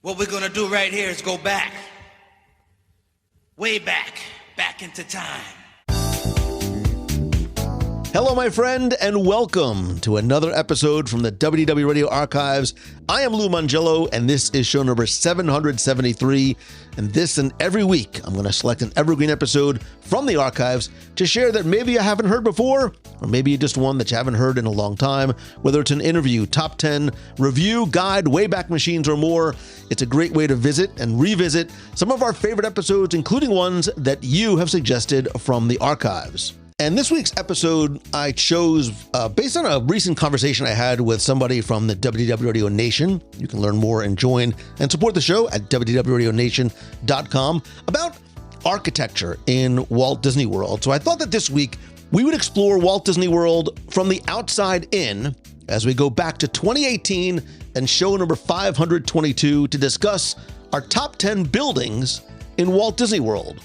What we're gonna do right here is go back, way back into time. Hello, my friend, and welcome to another episode from the WDW Radio archives. I am Lou Mangello, and this is show number 773. And this and every week, I'm going to select an evergreen episode from the archives to share that maybe you haven't heard before, or maybe just one that you haven't heard in a long time. Whether it's an interview, top 10, review, guide, Wayback Machines, or more, it's a great way to visit and revisit some of our favorite episodes, including ones that you have suggested from the archives. And this week's episode I chose based on a recent conversation I had with somebody from the WDW Radio Nation. You can learn more and join and support the show at WDWRadioNation.com about architecture in Walt Disney World. So I thought that this week we would explore Walt Disney World from the outside in as we go back to 2018 and show number 522 to discuss our top 10 buildings in Walt Disney World.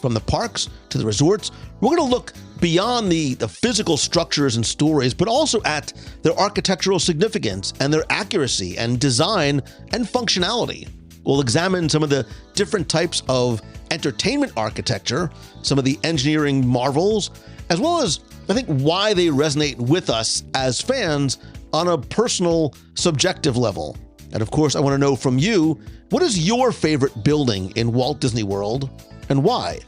From the parks to the resorts, we're going to look beyond the physical structures and stories, but also at their architectural significance and their accuracy and design and functionality. We'll examine some of the different types of entertainment architecture, some of the engineering marvels, as well as, I think, why they resonate with us as fans on a personal, subjective level. And of course, I want to know from you, what is your favorite building in Walt Disney World and why?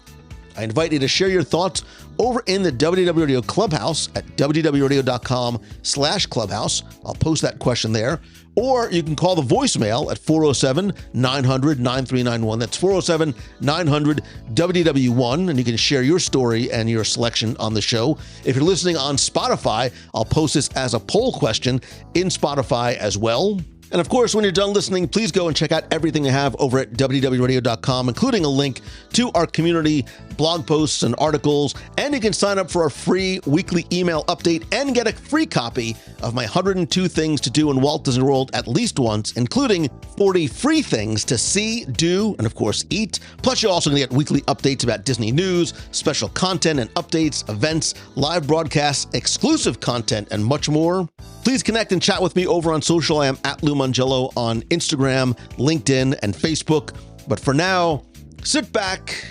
I invite you to share your thoughts over in the WDW Radio Clubhouse at wdwradio.com/clubhouse. I'll post that question there. Or you can call the voicemail at 407-900-9391. That's 407-900-WDW1, and you can share your story and your selection on the show. If you're listening on Spotify, I'll post this as a poll question in Spotify as well. And of course, when you're done listening, please go and check out everything I have over at WDWRadio.com, including a link to our community blog posts and articles. And you can sign up for our free weekly email update and get a free copy of my 102 things to do in Walt Disney World at least once, including 40 free things to see, do, and of course, eat. Plus, you're also going to get weekly updates about Disney news, special content and updates, events, live broadcasts, exclusive content, and much more. Please connect and chat with me over on social. I am at Lou Mangello on Instagram, LinkedIn, and Facebook. But for now, sit back,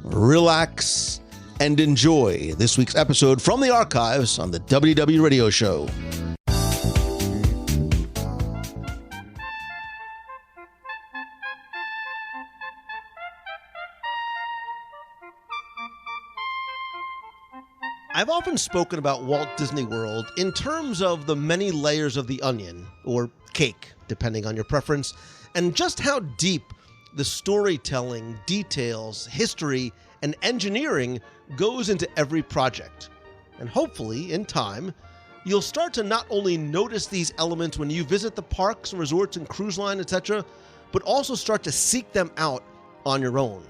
relax, and enjoy this week's episode from the archives on the WDW Radio Show. I've often spoken about Walt Disney World in terms of the many layers of the onion, or cake, depending on your preference, and just how deep the storytelling, details, history, and engineering goes into every project. And hopefully, in time, you'll start to not only notice these elements when you visit the parks and resorts and cruise line, etc., but also start to seek them out on your own.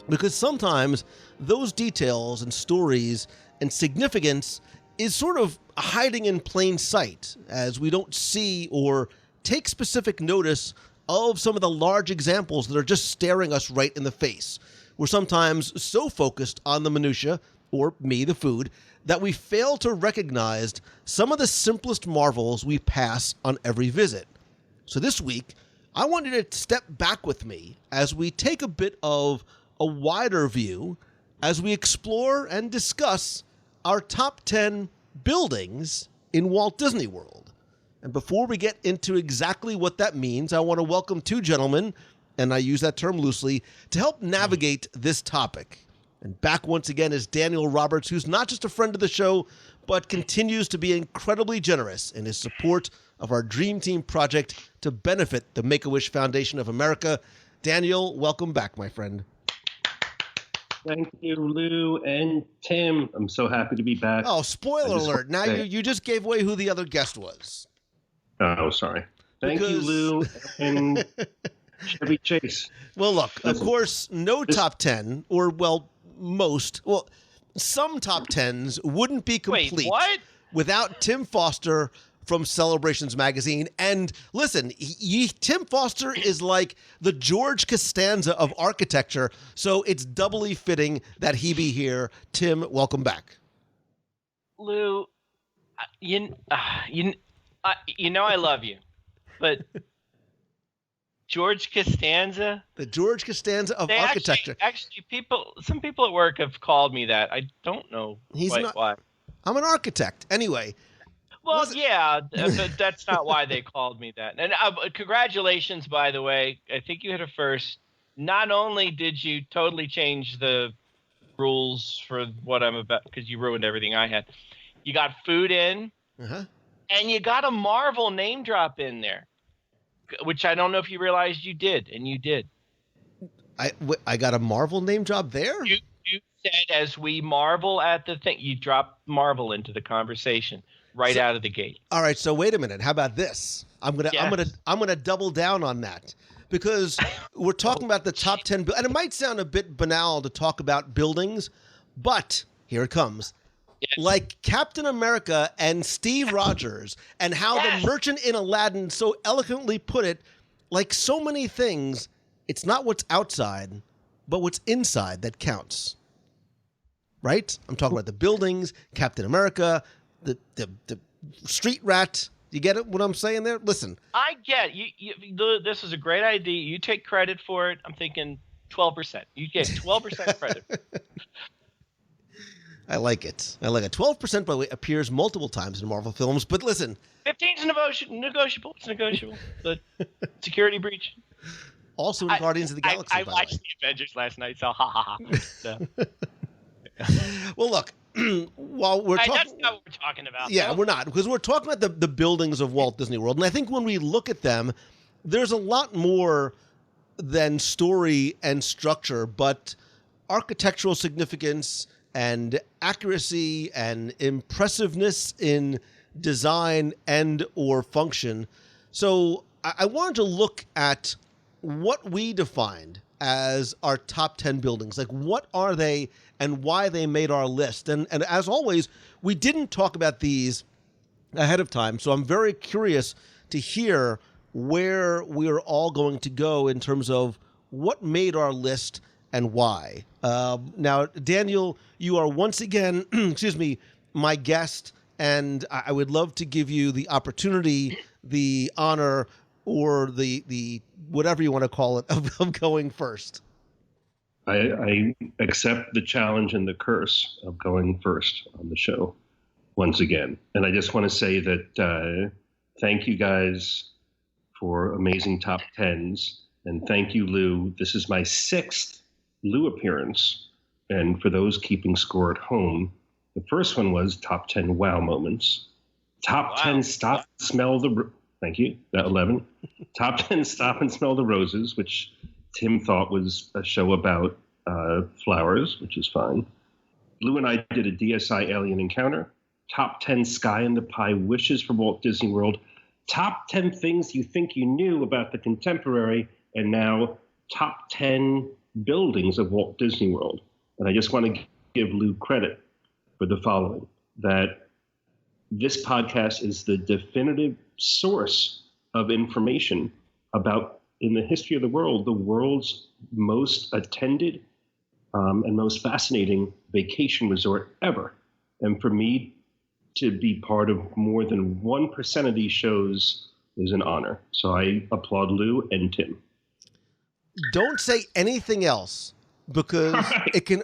Because sometimes those details and stories and significance is sort of hiding in plain sight, as we don't see or take specific notice of some of the large examples that are just staring us right in the face. We're sometimes so focused on the minutia, or me, the food, that we fail to recognize some of the simplest marvels we pass on every visit. So this week, I want you to step back with me as we take a bit of a wider view as we explore and discuss our top 10 buildings in Walt Disney World. And before we get into exactly what that means, I want to welcome two gentlemen, and I use that term loosely, to help navigate this topic. And back once again is Daniel Roberts, who's not just a friend of the show, but continues to be incredibly generous in his support of our Dream Team project to benefit the Make-A-Wish Foundation of America. Daniel, welcome back, my friend. Thank you, Lou and Tim. I'm so happy to be back. Oh, spoiler alert. Now you just gave away who the other guest was. Oh, sorry. Thank you, Lou and Chevy Chase. Well, look, of course, no top 10, or, well, some top 10s wouldn't be complete without Tim Foster from Celebrations Magazine. And listen, Tim Foster is like the George Costanza of architecture, so it's doubly fitting that he be here. Tim, welcome back. Lou, you know I love you, but George Costanza. The George Costanza of architecture. Actually, some people at work have called me that. I don't know why. I'm an architect. Anyway. Well, yeah, but that's not why they called me that. And congratulations, by the way. I think you hit a first. Not only did you totally change the rules for what I'm about, because you ruined everything I had. You got food in, and you got a Marvel name drop in there, which I don't know if you realized you did, and you did. I got a Marvel name drop there? You said, as we marvel at the thing, you dropped Marvel into the conversation out of the gate. All right, so wait a minute. How about this? I'm gonna double down on that, because we're talking about the top 10, and it might sound a bit banal to talk about buildings, but here it comes. Yes. Like Captain America and Steve Rogers, and how the merchant in Aladdin so eloquently put it, like so many things, it's not what's outside, but what's inside that counts. Right? I'm talking about the buildings, Captain America, the street rat. You get it? What I'm saying there? Listen. I get you. This is a great idea. You take credit for it. I'm thinking 12%. You get 12% credit. I like it. 12%, by the way, appears multiple times in Marvel films. But listen. 15 is negotiable. It's negotiable. The security breach. Also in Guardians of the Galaxy, I watched the Avengers last night, so ha. So. Well, look. While we're talking, that's not what we're talking about. Yeah, though. We're not, because we're talking about the buildings of Walt Disney World, and I think when we look at them, there's a lot more than story and structure, but architectural significance and accuracy and impressiveness in design and or function. So I wanted to look at what we defined as our top 10 buildings. Like, what are they and why they made our list? And as always, we didn't talk about these ahead of time, so I'm very curious to hear where we're all going to go in terms of what made our list and why. Now, Daniel, you are once again, my guest, and I would love to give you the opportunity, the honor, or the whatever you want to call it, of going first. I accept the challenge and the curse of going first on the show once again. And I just want to say that thank you guys for amazing top 10s. And thank you, Lou. This is my 6th Lou appearance. And for those keeping score at home, the first one was top 10 wow moments. Top 10 stop and smell the... Thank you. 11. Top 10 stop and smell the roses, which Tim thought was a show about flowers, which is fine. Lou and I did a DSI alien encounter. Top 10 sky in the pie wishes for Walt Disney World. Top 10 things you think you knew about the contemporary, and now top 10 buildings of Walt Disney World. And I just want to give Lou credit for the following, that this podcast is the definitive source of information about, in the history of the world's most attended and most fascinating vacation resort ever. And for me to be part of more than 1% of these shows is an honor. So I applaud Lou and Tim. Don't say anything else, because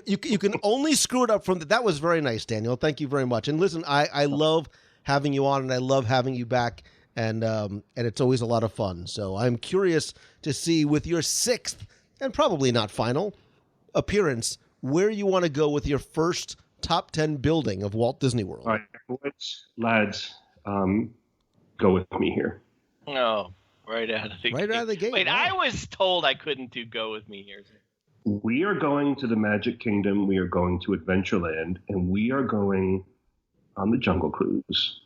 you can only screw it up from that was very nice, Daniel. Thank you very much. And listen, I love having you on, and I love having you back, and it's always a lot of fun. So I'm curious to see, with your 6th and probably not final appearance, where you want to go with your first top 10 building of Walt Disney World. All right, boys, lads, go with me here. No, right out of the gate. Right out of the gate. Wait, wow. I was told I couldn't go with me here. We are going to the Magic Kingdom. We are going to Adventureland, and we are going on the Jungle Cruise.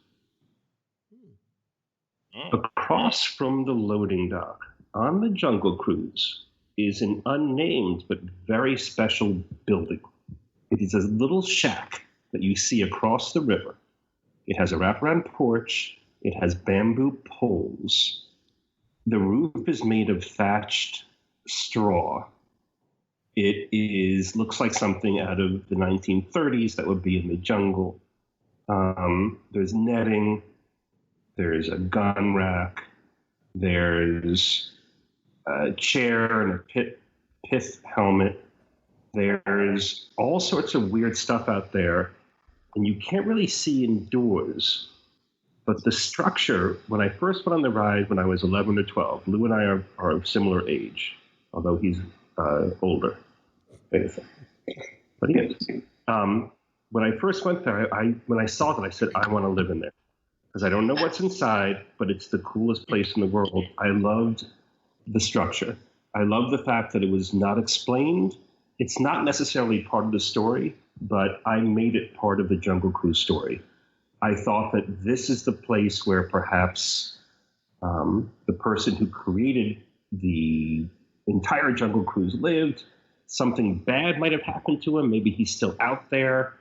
Across from the loading dock on the Jungle Cruise is an unnamed but very special building. It is a little shack that you see across the river. It has a wraparound porch. It has bamboo poles. The roof is made of thatched straw. It looks like something out of the 1930s that would be in the jungle. There's netting. There's a gun rack. There's chair and a pith helmet. There's all sorts of weird stuff out there, and you can't really see indoors. But the structure, when I first went on the ride when I was 11 or 12, Lou and I are of similar age, although he's older. Wait a second. But he is. When I first went there, when I saw that, I said, I want to live in there. Because I don't know what's inside, but it's the coolest place in the world. I loved the structure. I loved the fact that it was not explained. It's not necessarily part of the story, but I made it part of the Jungle Cruise story. I thought that this is the place where perhaps the person who created the entire Jungle Cruise lived. Something bad might have happened to him. Maybe he's still out there.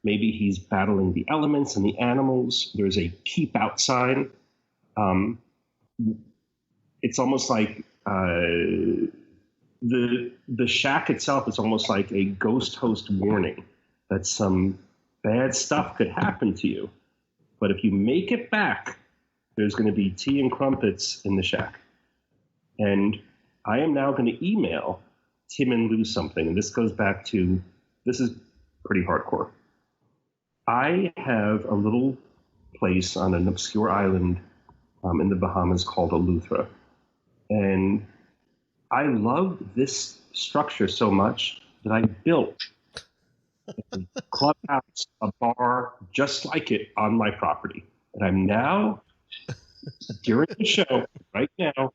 Maybe he's battling the elements and the animals. There's a keep out sign. It's almost like the shack itself is almost like a ghost host warning that some bad stuff could happen to you. But if you make it back, there's going to be tea and crumpets in the shack. And I am now going to email Tim and Lou something. And this goes back to, this is pretty hardcore. I have a little place on an obscure island in the Bahamas called Eleuthera. And I love this structure so much that I built a clubhouse, a bar, just like it on my property. And I'm now, during the show, right now,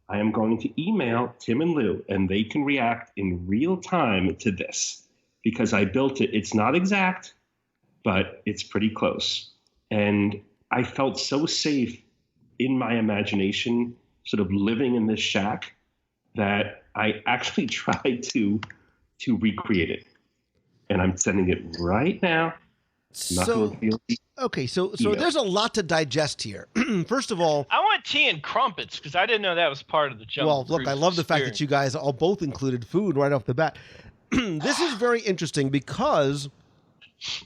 I am going to email Tim and Lou, and they can react in real time to this because I built it. It's not exact, but it's pretty close. And I felt so safe in my imagination, sort of living in this shack, that I actually tried to recreate it. And I'm sending it right now. So there's a lot to digest here. First of all, I want tea and crumpets because I didn't know that was part of the Jungle Well, look, Cruise I love the fact experience. that you guys all both included food right off the bat. This is very interesting because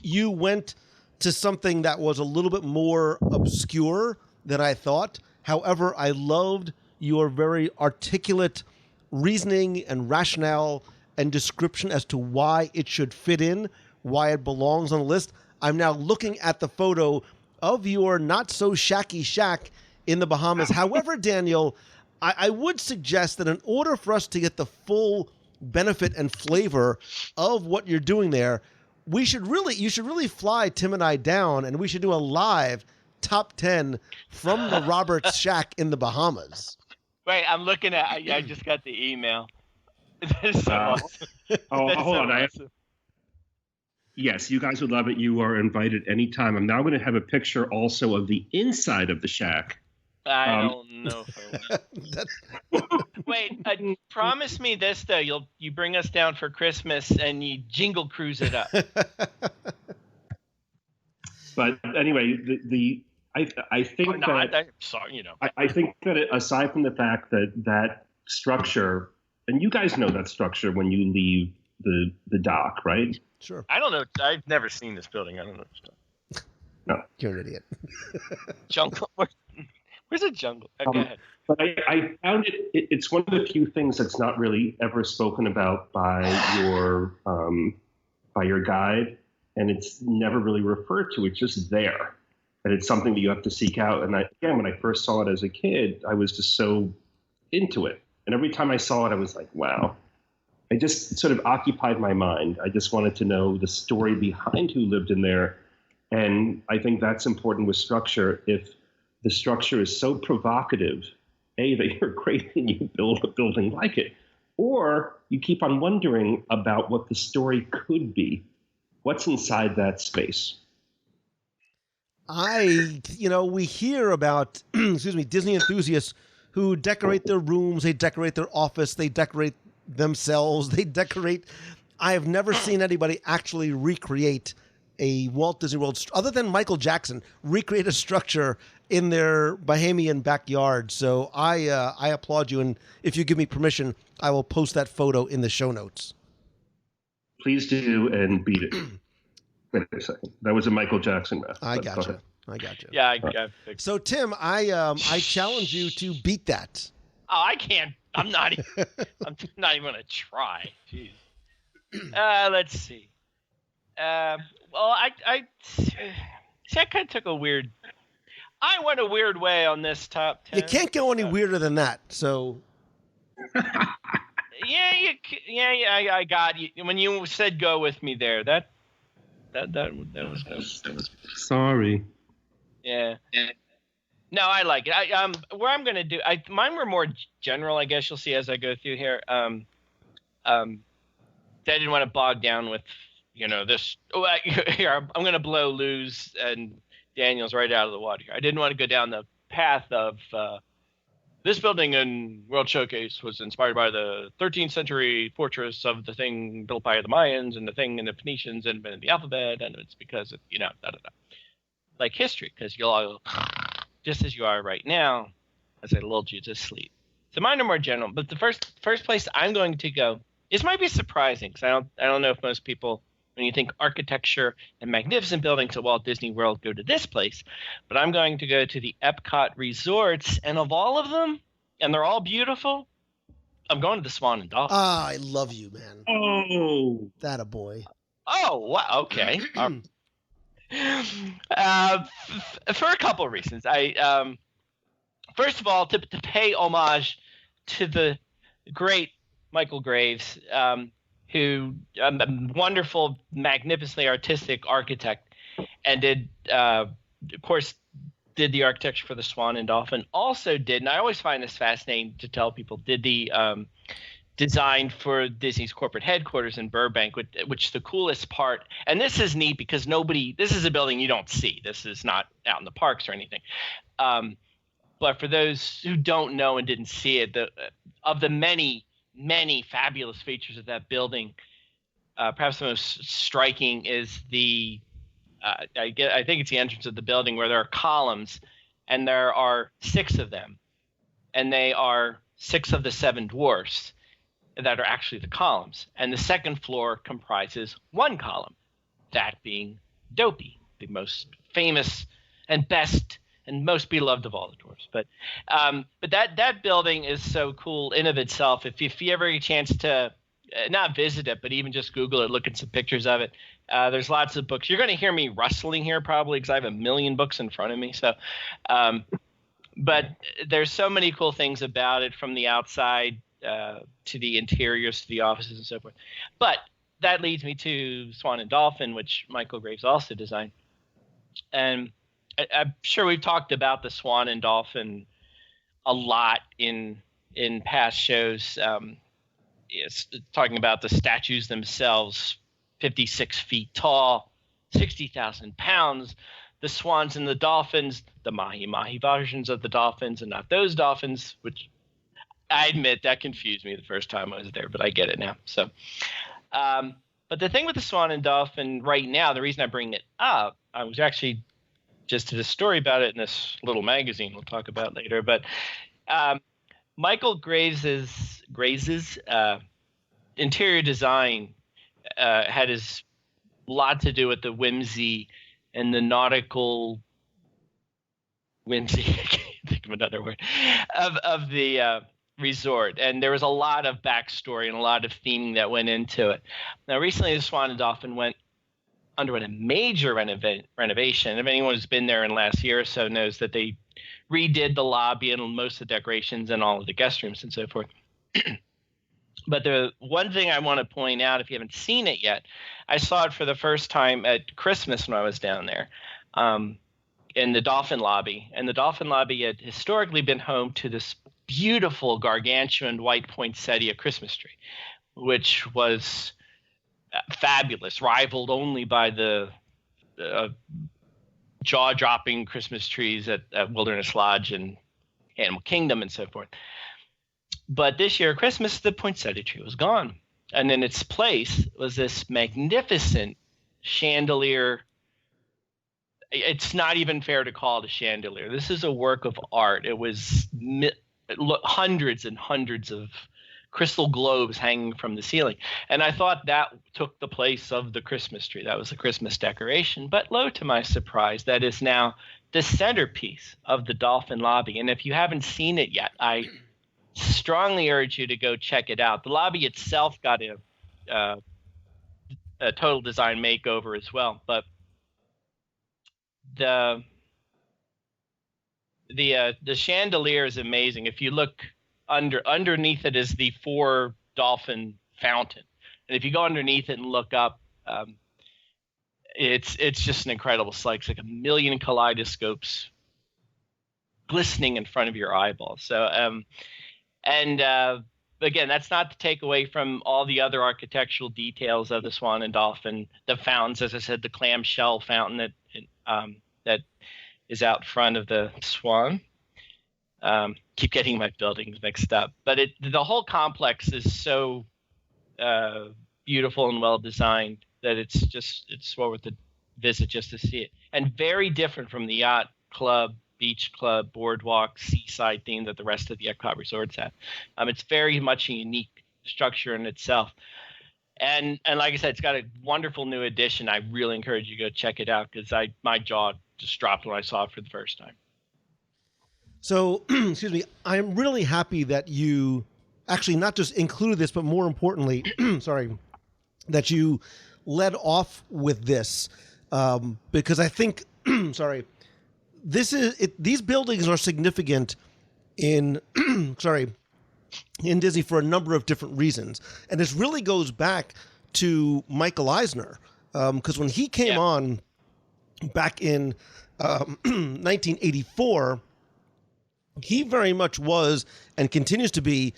you went to something that was a little bit more obscure than I thought. However, I loved your very articulate reasoning and rationale and description as to why it should fit in, why it belongs on the list. I'm now looking at the photo of your not-so-shacky shack in the Bahamas. However, Daniel, I would suggest that in order for us to get the full benefit and flavor of what you're doing there, you should really fly Tim and I down, and we should do a live top 10 from the Roberts shack in the Bahamas. Wait, I'm looking at. I just got the email. That is so awesome. Hold on. Yes, you guys would love it. You are invited anytime. I'm now going to have a picture also of the inside of the shack. I don't know. Wait, promise me this though. You bring us down for Christmas and you Jingle Cruise it up. But anyway, I think or not. that Sorry, you know. I think that aside from the fact that structure, and you guys know that structure when you leave the dock, right? Sure. I don't know. I've never seen this building. I don't know. No. You're an idiot. Jungle. Where's a jungle? Go ahead. But I found it's one of the few things that's not really ever spoken about by your guide, and it's never really referred to. It's just there, and it's something that you have to seek out. And when I first saw it as a kid, I was just so into it, and every time I saw it, I was like, wow. It just sort of occupied my mind. I just wanted to know the story behind who lived in there, and I think that's important with structure. If the structure is so provocative, that you're creating, you build a building like it, or you keep on wondering about what the story could be. What's inside that space? We hear about, Disney enthusiasts who decorate their rooms, they decorate their office, they decorate themselves, I have never seen anybody actually recreate a Walt Disney World, other than Michael Jackson, recreate a structure in their Bahamian backyard. So I applaud you, and if you give me permission, I will post that photo in the show notes. Please do, and beat it. Wait a second. That was a Michael Jackson ref. I got you. Yeah, I So Tim, I challenge you to beat that. I can't. I'm not even going to try. Jeez. Let's see. Well, I kind of took a weird. I went a weird way on this top 10. You can't go any weirder than that. So. I got you. When you said go with me there, that was Sorry. Yeah. No, I like it. Where I'm going to do, mine were more general, I guess you'll see as I go through here. I didn't want to bog down with, this. Here, I'm going to blow Lou's and Daniel's right out of the water here. I didn't want to go down the path of this building in World Showcase was inspired by the 13th century fortress of the thing built by the Mayans and the thing in the Phoenicians and in the alphabet, and it's because of, like history, because you'll all just as you are right now, as I lulled you to sleep. So mine are more general, but the first place I'm going to go, this might be surprising because I don't know if most people, when you think architecture and magnificent buildings at Walt Disney World, go to this place, but I'm going to go to the Epcot resorts, and of all of them, and they're all beautiful, I'm going to the Swan and Dolphin. Ah, I love you, man. Oh, that a boy. Oh, wow. Okay. For a couple of reasons. First of all, to pay homage to the great Michael Graves, who a wonderful, magnificently artistic architect, and did the architecture for the Swan and Dolphin. Also did, and I always find this fascinating to tell people, did the design for Disney's corporate headquarters in Burbank, which the coolest part, and this is neat because this is a building you don't see. This is not out in the parks or anything. But for those who don't know and didn't see it, of the many, many fabulous features of that building, perhaps the most striking is I think it's the entrance of the building where there are columns, and there are 6 of them, and they are 6 of the 7 dwarfs that are actually the columns. And the second floor comprises 1 column, that being Dopey, the most famous and best and most beloved of all the dwarfs. But that building is so cool in of itself. If you ever get a chance to not visit it, but even just Google it, look at some pictures of it. There's lots of books. You're going to hear me rustling here probably because I have a million books in front of me. So, but there's so many cool things about it, from the outside to the interiors, to the offices and so forth. But that leads me to Swan and Dolphin, which Michael Graves also designed. And I'm sure we've talked about the Swan and Dolphin a lot in past shows. It's talking about the statues themselves, 56 feet tall, 60,000 pounds. The swans and the dolphins, the mahi-mahi versions of the dolphins, and not those dolphins, which I admit that confused me the first time I was there, but I get it now. So, but the thing with the Swan and Dolphin right now, the reason I bring it up, I was actually just did a story about it in this little magazine we'll talk about later. But Michael Graves' interior design had a lot to do with the whimsy and the nautical whimsy. I can't think of another word of the resort, and there was a lot of backstory and a lot of theming that went into it. Now, recently, the Swan and Dolphin underwent a major renovation. If anyone who's been there in the last year or so knows that they redid the lobby and most of the decorations and all of the guest rooms and so forth. But the one thing I want to point out, if you haven't seen it yet, I saw it for the first time at Christmas when I was down there in the Dolphin Lobby. And the Dolphin Lobby had historically been home to this beautiful gargantuan white poinsettia Christmas tree, which was fabulous, rivaled only by the jaw-dropping Christmas trees at Wilderness Lodge and Animal Kingdom and so forth. But this year, Christmas, the poinsettia tree was gone. And in its place was this magnificent chandelier. It's not even fair to call it a chandelier. This is a work of art. It was hundreds and hundreds of crystal globes hanging from the ceiling. And I thought that took the place of the Christmas tree. That was the Christmas decoration. But lo, to my surprise, that is now the centerpiece of the Dolphin Lobby. And if you haven't seen it yet, I strongly urge you to go check it out. The lobby itself got a total design makeover as well, but the chandelier is amazing. If you look underneath it is the 4 dolphin fountain, and if you go underneath it and look up, it's just an incredible sight. It's like a million kaleidoscopes glistening in front of your eyeballs. So again, that's not to take away from all the other architectural details of the Swan and Dolphin, the fountains, as I said, the clamshell fountain that is out front of the Swan. Keep getting my buildings mixed up, but the whole complex is so beautiful and well designed that it's well worth the visit just to see it, and very different from the yacht club, beach club, boardwalk, seaside theme that the rest of the Epcot resorts have. It's very much a unique structure in itself. And like I said, it's got a wonderful new addition. I really encourage you to go check it out because my jaw just dropped when I saw it for the first time. So, excuse me, I'm really happy that you actually not just included this, but more importantly, sorry, that you led off with this because I think, sorry, these buildings are significant in in Disney for a number of different reasons, and this really goes back to Michael Eisner because when he came on back in 1984, he very much was and continues to be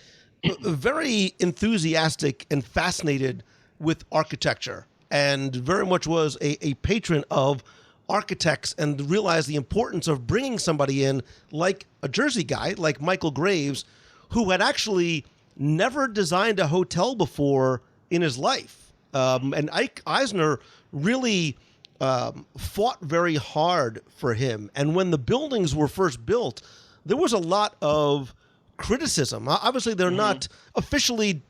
very enthusiastic and fascinated with architecture, and very much was a patron of architects, and realized the importance of bringing somebody in like a Jersey guy like Michael Graves, who had actually never designed a hotel before in his life. And Ike Eisner really fought very hard for him. And when the buildings were first built, there was a lot of criticism. Obviously, they're not officially,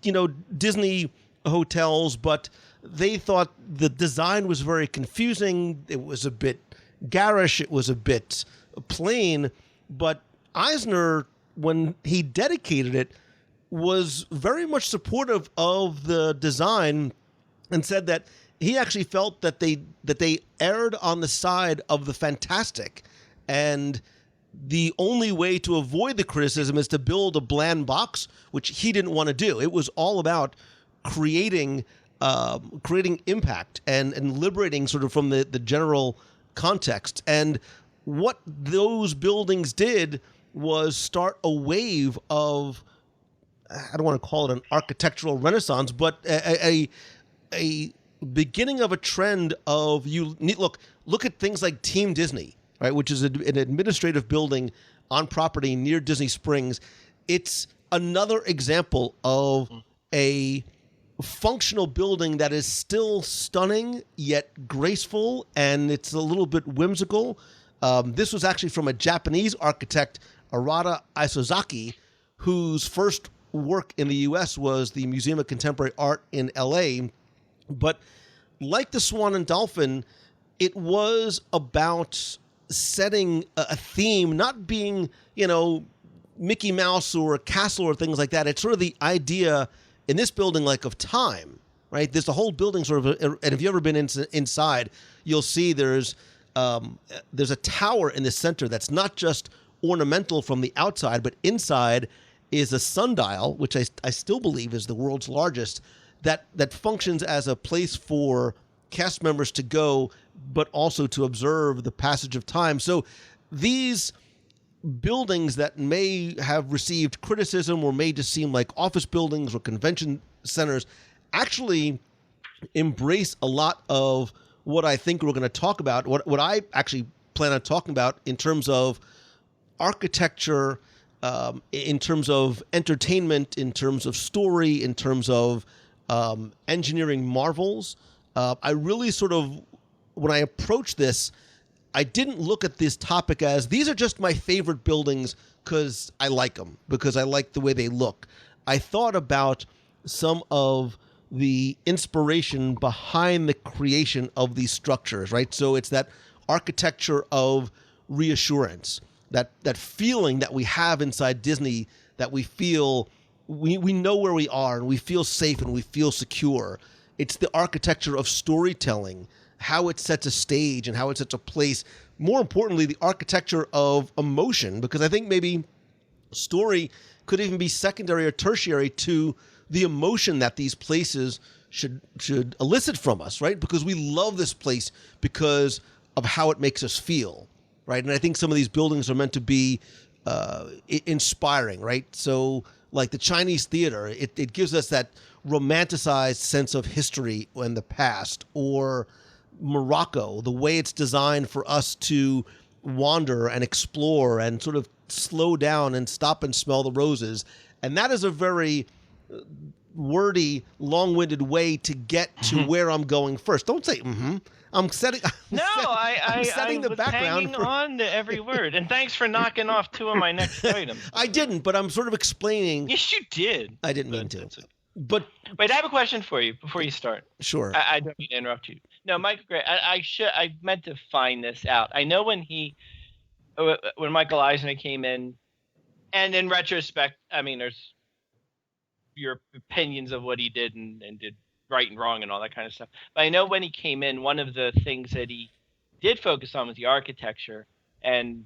Disney hotels, but they thought the design was very confusing. It was a bit garish. It was a bit plain. But Eisner, when he dedicated it, was very much supportive of the design and said that he actually felt that they erred on the side of the fantastic. And the only way to avoid the criticism is to build a bland box, which he didn't want to do. It was all about creating impact and liberating sort of from the general context. And what those buildings did was start a wave of, I don't want to call it an architectural renaissance, but a beginning of a trend of look at things like Team Disney, right, which is an administrative building on property near Disney Springs. It's another example of a functional building that is still stunning yet graceful, and it's a little bit whimsical. This was actually from a Japanese architect, Arata Isozaki, whose first work in the U.S. was the Museum of Contemporary Art in L.A. But like the Swan and Dolphin, it was about setting a theme, not being, Mickey Mouse or a castle or things like that. It's sort of the idea in this building, like, of time, right? There's the whole building sort of, and if you've ever been inside, you'll see there's a tower in the center that's not just ornamental from the outside, but inside is a sundial, which I still believe is the world's largest, that functions as a place for cast members to go, but also to observe the passage of time. So these buildings that may have received criticism or may just seem like office buildings or convention centers actually embrace a lot of what I think we're going to talk about, what I actually plan on talking about in terms of architecture, in terms of entertainment, in terms of story, in terms of engineering marvels. I really sort of, when I approach this, I didn't look at this topic as these are just my favorite buildings because I like them, because I like the way they look. I thought about some of the inspiration behind the creation of these structures, right? So it's that architecture of reassurance, that feeling that we have inside Disney that we feel we know where we are and we feel safe and we feel secure. It's the architecture of storytelling, how it sets a stage and how it sets a place. More importantly, the architecture of emotion, because I think maybe story could even be secondary or tertiary to the emotion that these places should elicit from us, right? Because we love this place because of how it makes us feel, right? And I think some of these buildings are meant to be inspiring, right? So like the Chinese theater, it gives us that romanticized sense of history in the past, or Morocco, the way it's designed for us to wander and explore and sort of slow down and stop and smell the roses. And that is a very wordy, long-winded way to get to where I'm going first. Don't say I'm setting the was background hanging on to every word. And thanks for knocking off two of my next items. I didn't, but I'm sort of explaining. Yes, you did. I didn't mean to. But wait, I have a question for you before you start. Sure. I don't mean to interrupt you. No, Michael Gray, I meant to find this out. I know when Michael Eisner came in, and in retrospect, I mean, there's your opinions of what he did and did right and wrong and all that kind of stuff. But I know when he came in, one of the things that he did focus on was the architecture. And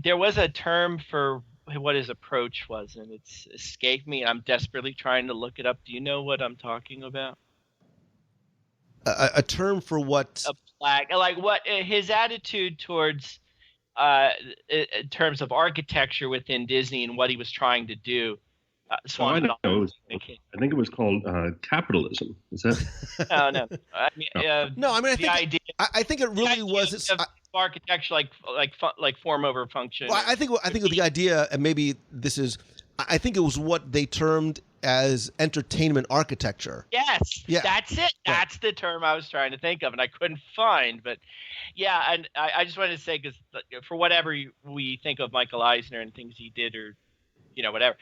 there was a term for what his approach was, and it's escaped me. I'm desperately trying to look it up. Do you know what I'm talking about? A term for what? A flag, like what his attitude towards in terms of architecture within Disney and what he was trying to do. I know. I think it was called capitalism. Is that? No. I mean, I think it really was architecture, like form over function. Well, I think the idea, and maybe this is, I think it was what they termed as entertainment architecture. Yes, yeah. That's it. That's right. The term I was trying to think of, and I couldn't find. But yeah, and I just wanted to say, because for whatever we think of Michael Eisner and things he did, or whatever,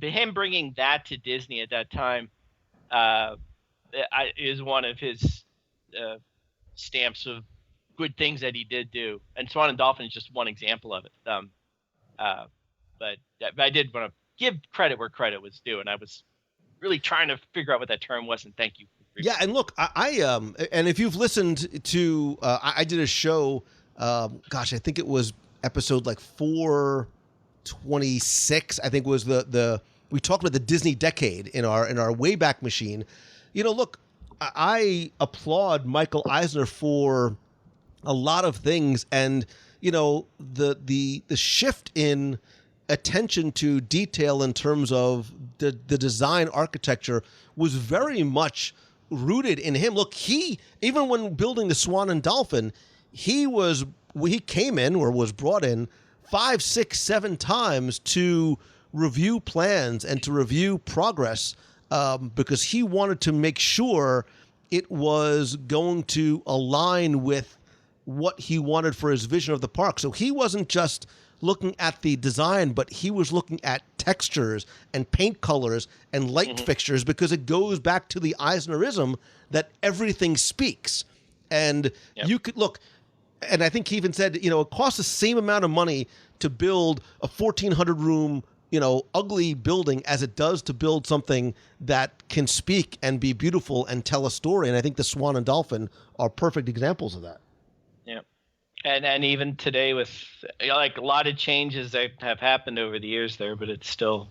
him bringing that to Disney at that time is one of his stamps of good things that he did do. And Swan and Dolphin is just one example of it. But I did want to give credit where credit was due, and I was really trying to figure out what that term was, and thank you. Yeah, and look, I and if you've listened to, I did a show, I think it was episode like 426, I think was the we talked about the Disney decade in our Wayback Machine. Look, I applaud Michael Eisner for a lot of things, and the shift in attention to detail in terms of the design architecture was very much rooted in him. Look, even when building the Swan and Dolphin, he came in or was brought in 5, 6, 7 times to review plans and to review progress, because he wanted to make sure it was going to align with what he wanted for his vision of the park. So he wasn't just looking at the design, but he was looking at textures and paint colors and light fixtures, because it goes back to the Eisnerism that everything speaks. And you could look, and I think he even said, it costs the same amount of money to build a 1,400 room, ugly building as it does to build something that can speak and be beautiful and tell a story. And I think the Swan and Dolphin are perfect examples of that. Yeah. And even today with like a lot of changes that have happened over the years there, but it's still,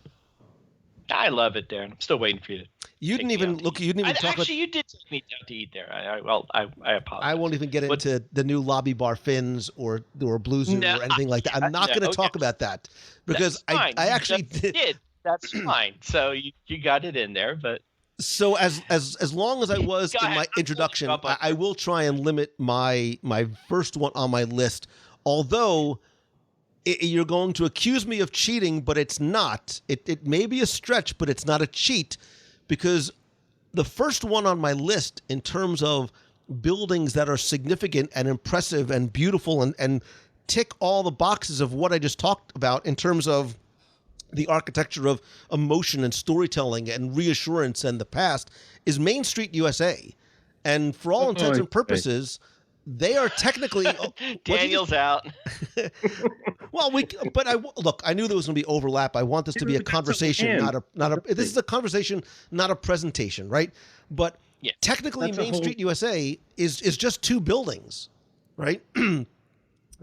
I love it there. I'm still waiting for you to. You didn't even talk about. You did take me out to eat there. I apologize. I won't even get into the new Lobby Bar Fins or Blue Zoo or anything like that. I'm not going to talk about that, because I actually did. That's fine. So you got it in there, but. So as long as I was in my introduction, I will try and limit my first one on my list. Although you're going to accuse me of cheating, but it's not. It may be a stretch, but it's not a cheat, because the first one on my list in terms of buildings that are significant and impressive and beautiful and tick all the boxes of what I just talked about in terms of the architecture of emotion and storytelling and reassurance and the past is Main Street, USA. And for all intents and purposes, they are technically... Daniel's out. Well, look, I knew there was going to be overlap. I want this to be a conversation, this is a conversation, not a presentation, right? But technically Main Street USA is just two buildings, right? And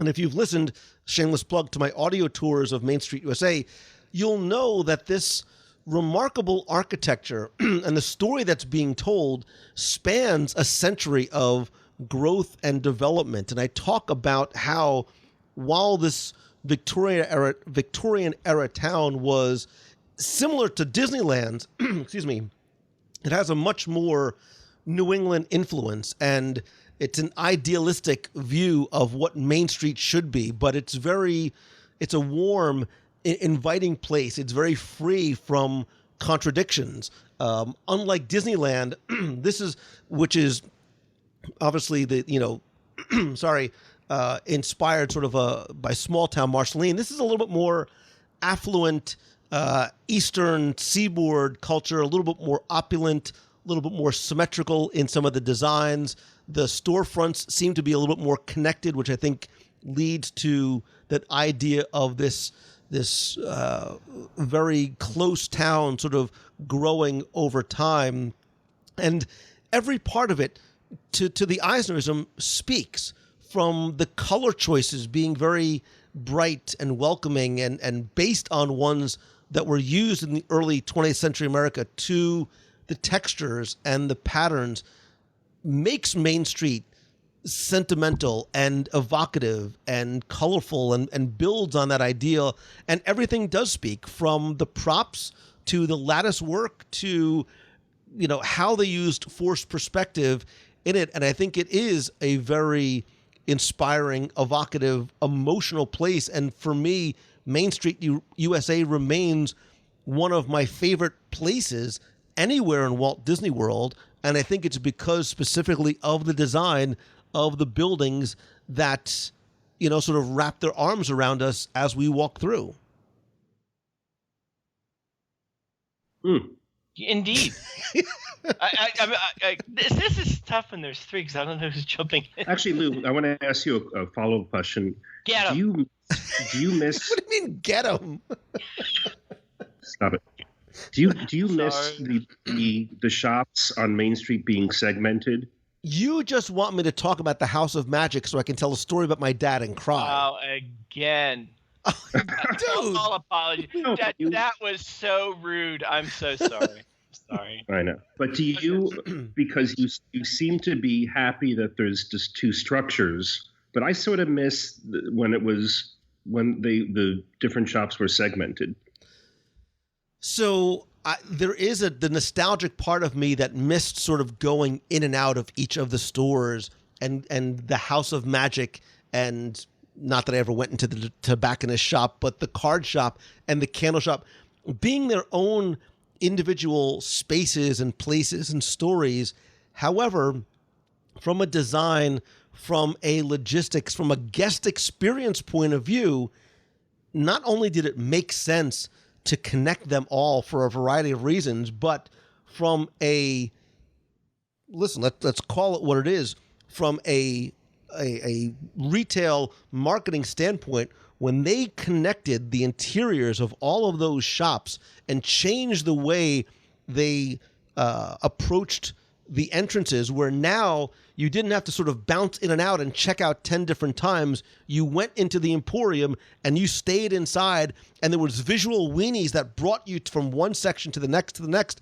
if you've listened, shameless plug, to my audio tours of Main Street USA, you'll know that this remarkable architecture and the story that's being told spans a century of growth and development. And I talk about how while this Victorian era town was similar to Disneyland's, excuse me, it has a much more New England influence, and it's an idealistic view of what Main Street should be, but it's a warm, inviting place. It's very free from contradictions. Unlike Disneyland, which is obviously inspired sort of by small town Marceline. This is a little bit more affluent, eastern seaboard culture, a little bit more opulent, a little bit more symmetrical in some of the designs. The storefronts seem to be a little bit more connected, which I think leads to that idea of this very close town sort of growing over time. And every part of it, to the Eisnerism, speaks, from the color choices being very bright and welcoming and based on ones that were used in the early 20th century America, to the textures and the patterns, makes Main Street sentimental and evocative and colorful and builds on that ideal. And everything does speak, from the props to the lattice work to, how they used forced perspective in it. And I think it is a very inspiring, evocative, emotional place. And for me, Main Street USA remains one of my favorite places anywhere in Walt Disney World. And I think it's because specifically of the design of the buildings that, sort of wrap their arms around us as we walk through. Indeed. This is tough when there's three, because I don't know who's jumping in. Actually, Lou, I want to ask you a follow-up question. Get him. Do you miss? What do you mean, get him? Stop it. Do you miss the shops on Main Street being segmented? You just want me to talk about the House of Magic so I can tell a story about my dad and cry. Oh, again. Dude. All apologies. That was so rude. I'm so sorry. Sorry. I know. But do you, because you seem to be happy that there's just two structures, but I sort of miss when the different shops were segmented. So there is the nostalgic part of me that missed sort of going in and out of each of the stores and the House of Magic, and not that I ever went into the tobacconist shop, but the card shop and the candle shop being their own individual spaces and places and stories. However, from a design, from a logistics, from a guest experience point of view, not only did it make sense to connect them all for a variety of reasons, but from let's call it what it is, from a retail marketing standpoint, when they connected the interiors of all of those shops and changed the way they approached the entrances, where now you didn't have to sort of bounce in and out and check out 10 different times. You went into the Emporium and you stayed inside, and there was visual weenies that brought you from one section to the next.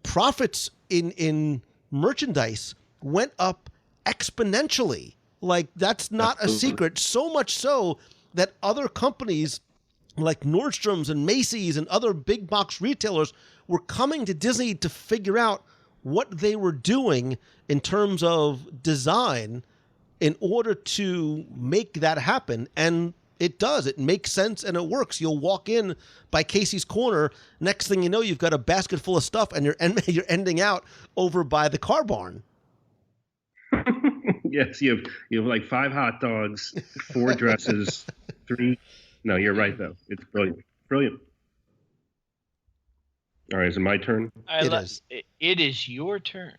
Profits in merchandise went up exponentially. Like, that's not a secret. So much so that other companies like Nordstrom's and Macy's and other big box retailers were coming to Disney to figure out what they were doing in terms of design in order to make that happen. And it does. It makes sense and it works. You'll walk in by Casey's Corner. Next thing you know, you've got a basket full of stuff and you're ending out over by the car barn. Yes, you have like 5 hot dogs, 4 dresses, 3. No, you're right, though. It's brilliant. Brilliant. All right, is it my turn? It is your turn.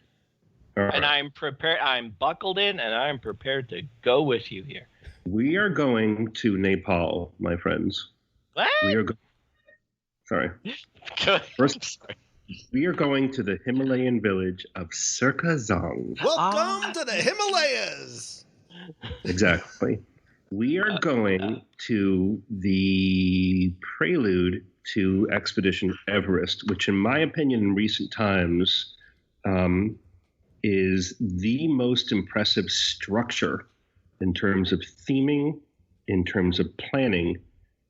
All right. And I'm prepared. I'm buckled in, and I'm prepared to go with you here. We are going to Nepal, my friends. What? We are sorry. First, we are going to the Himalayan village of Sirkazong. Welcome to the Himalayas. Exactly. We are going to the prelude to Expedition Everest, which in my opinion in recent times is the most impressive structure in terms of theming, in terms of planning,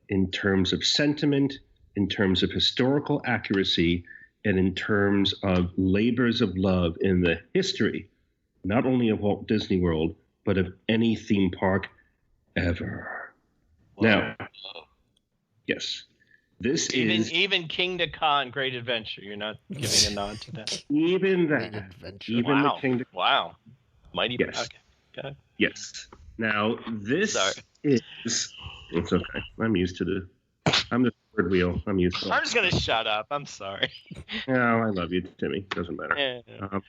in terms of sentiment, in terms of historical accuracy, and in terms of labors of love in the history, not only of Walt Disney World, but of any theme park ever. Whoa. Now, yes, this is... Even Kingda Khan, Great Adventure, you're not giving a nod to that? Even that. Even wow. the Kingdom. Wow. Mighty. Yes. Okay. Yes. Now, this Sorry. is... It's okay. I'm used to I'm the third wheel. I'm used to it. I'm just going to shut up. I'm sorry. No, I love you, Timmy. Doesn't matter. Yeah.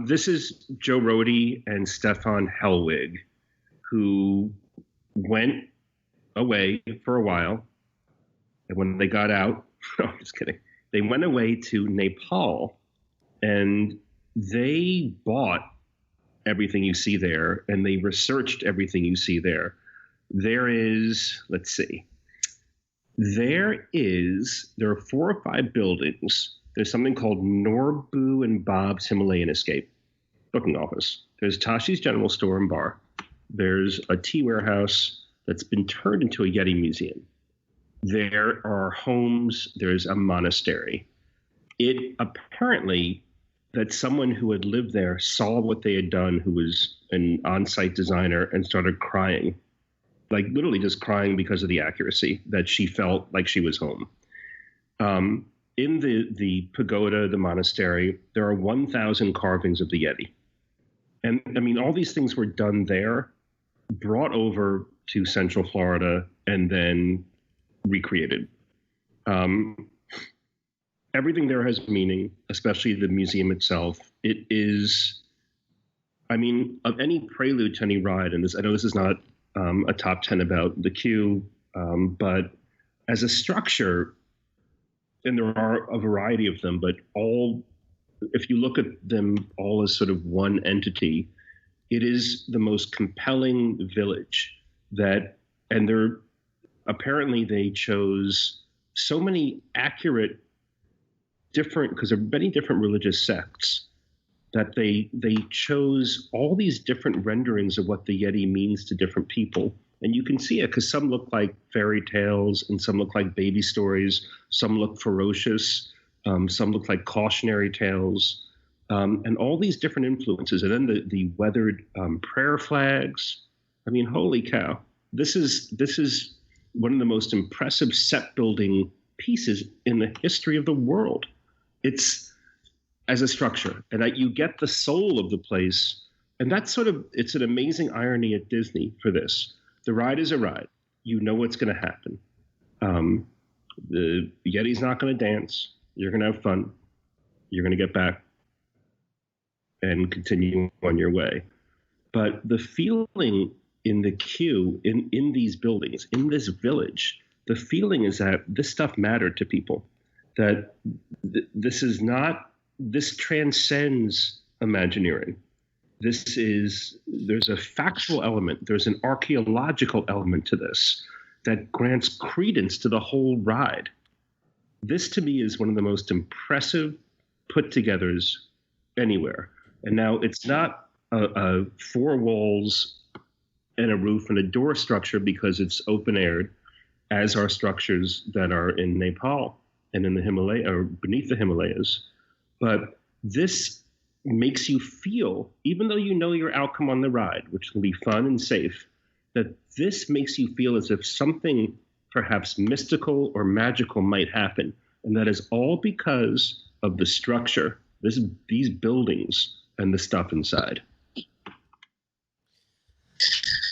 This is Joe Rohde and Stefan Hellwig, who went away for a while. And when they got out, no, I'm just kidding. They went away to Nepal, and they bought everything you see there, and they researched everything you see there. There is, let's see. There are 4 or 5 buildings. There's something called Norbu and Bob's Himalayan Escape booking office. There's Tashi's General Store and Bar. There's a tea warehouse that's been turned into a Yeti museum. There are homes. There's a monastery. It apparently that someone who had lived there saw what they had done, who was an on-site designer, and started crying. Like literally just crying because of the accuracy that she felt like she was home. In the pagoda, the monastery, there are 1,000 carvings of the Yeti. And I mean, all these things were done there, brought over to Central Florida, and then recreated. Everything there has meaning, especially the museum itself. It is, I mean, of any prelude to any ride, and this, I know this is not a top 10 about the queue, but as a structure, and there are a variety of them, but all, if you look at them all as sort of one entity, it is the most compelling village that, and apparently they chose so many accurate different, because there are many different religious sects, that they chose all these different renderings of what the Yeti means to different people. And you can see it because some look like fairy tales and some look like baby stories. Some look ferocious. Some look like cautionary tales. And all these different influences. And then the weathered prayer flags. I mean, holy cow. This is one of the most impressive set building pieces in the history of the world. It's as a structure, and that you get the soul of the place. And that's it's an amazing irony at Disney for this. The ride is a ride. You know what's going to happen. The Yeti's not going to dance. You're going to have fun. You're going to get back and continue on your way. But the feeling in the queue, in these buildings, in this village, the feeling is that this stuff mattered to people. That this transcends Imagineering. There's a factual element, there's an archaeological element to this that grants credence to the whole ride. This to me is one of the most impressive put-togethers anywhere. And now it's not a 4 walls and a roof and a door structure because it's open-aired, as are structures that are in Nepal and in the Himalaya, or beneath the Himalayas. But this makes you feel, even though you know your outcome on the ride, which will be fun and safe, that this makes you feel as if something perhaps mystical or magical might happen. And that is all because of the structure, these buildings and the stuff inside.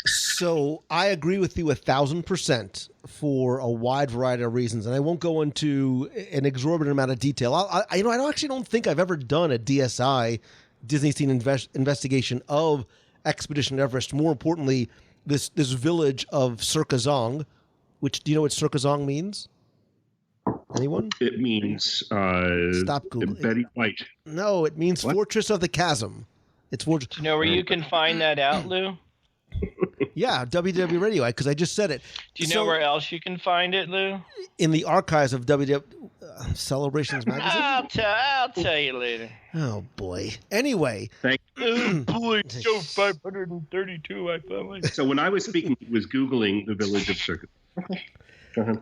So I agree with you 1,000% for a wide variety of reasons, and I won't go into an exorbitant amount of detail. I actually don't think I've ever done a DSI, Disney Scene Investigation of Expedition Everest. More importantly, this village of Circazong, which, do you know what Circazong means? Anyone? It means Stop Googling. Betty White. No, it means What? Fortress of the Chasm. It's Fortress. Do you know where you can find that out, Lou? Yeah, WDW Radio, because I just said it. Do you know where else you can find it, Lou? In the archives of WDW Celebrations Magazine? I'll tell you later. Oh, boy. Anyway. Thank Oh, boy, show 532, I found So when I was speaking, he was Googling the village of Circus. Go ahead.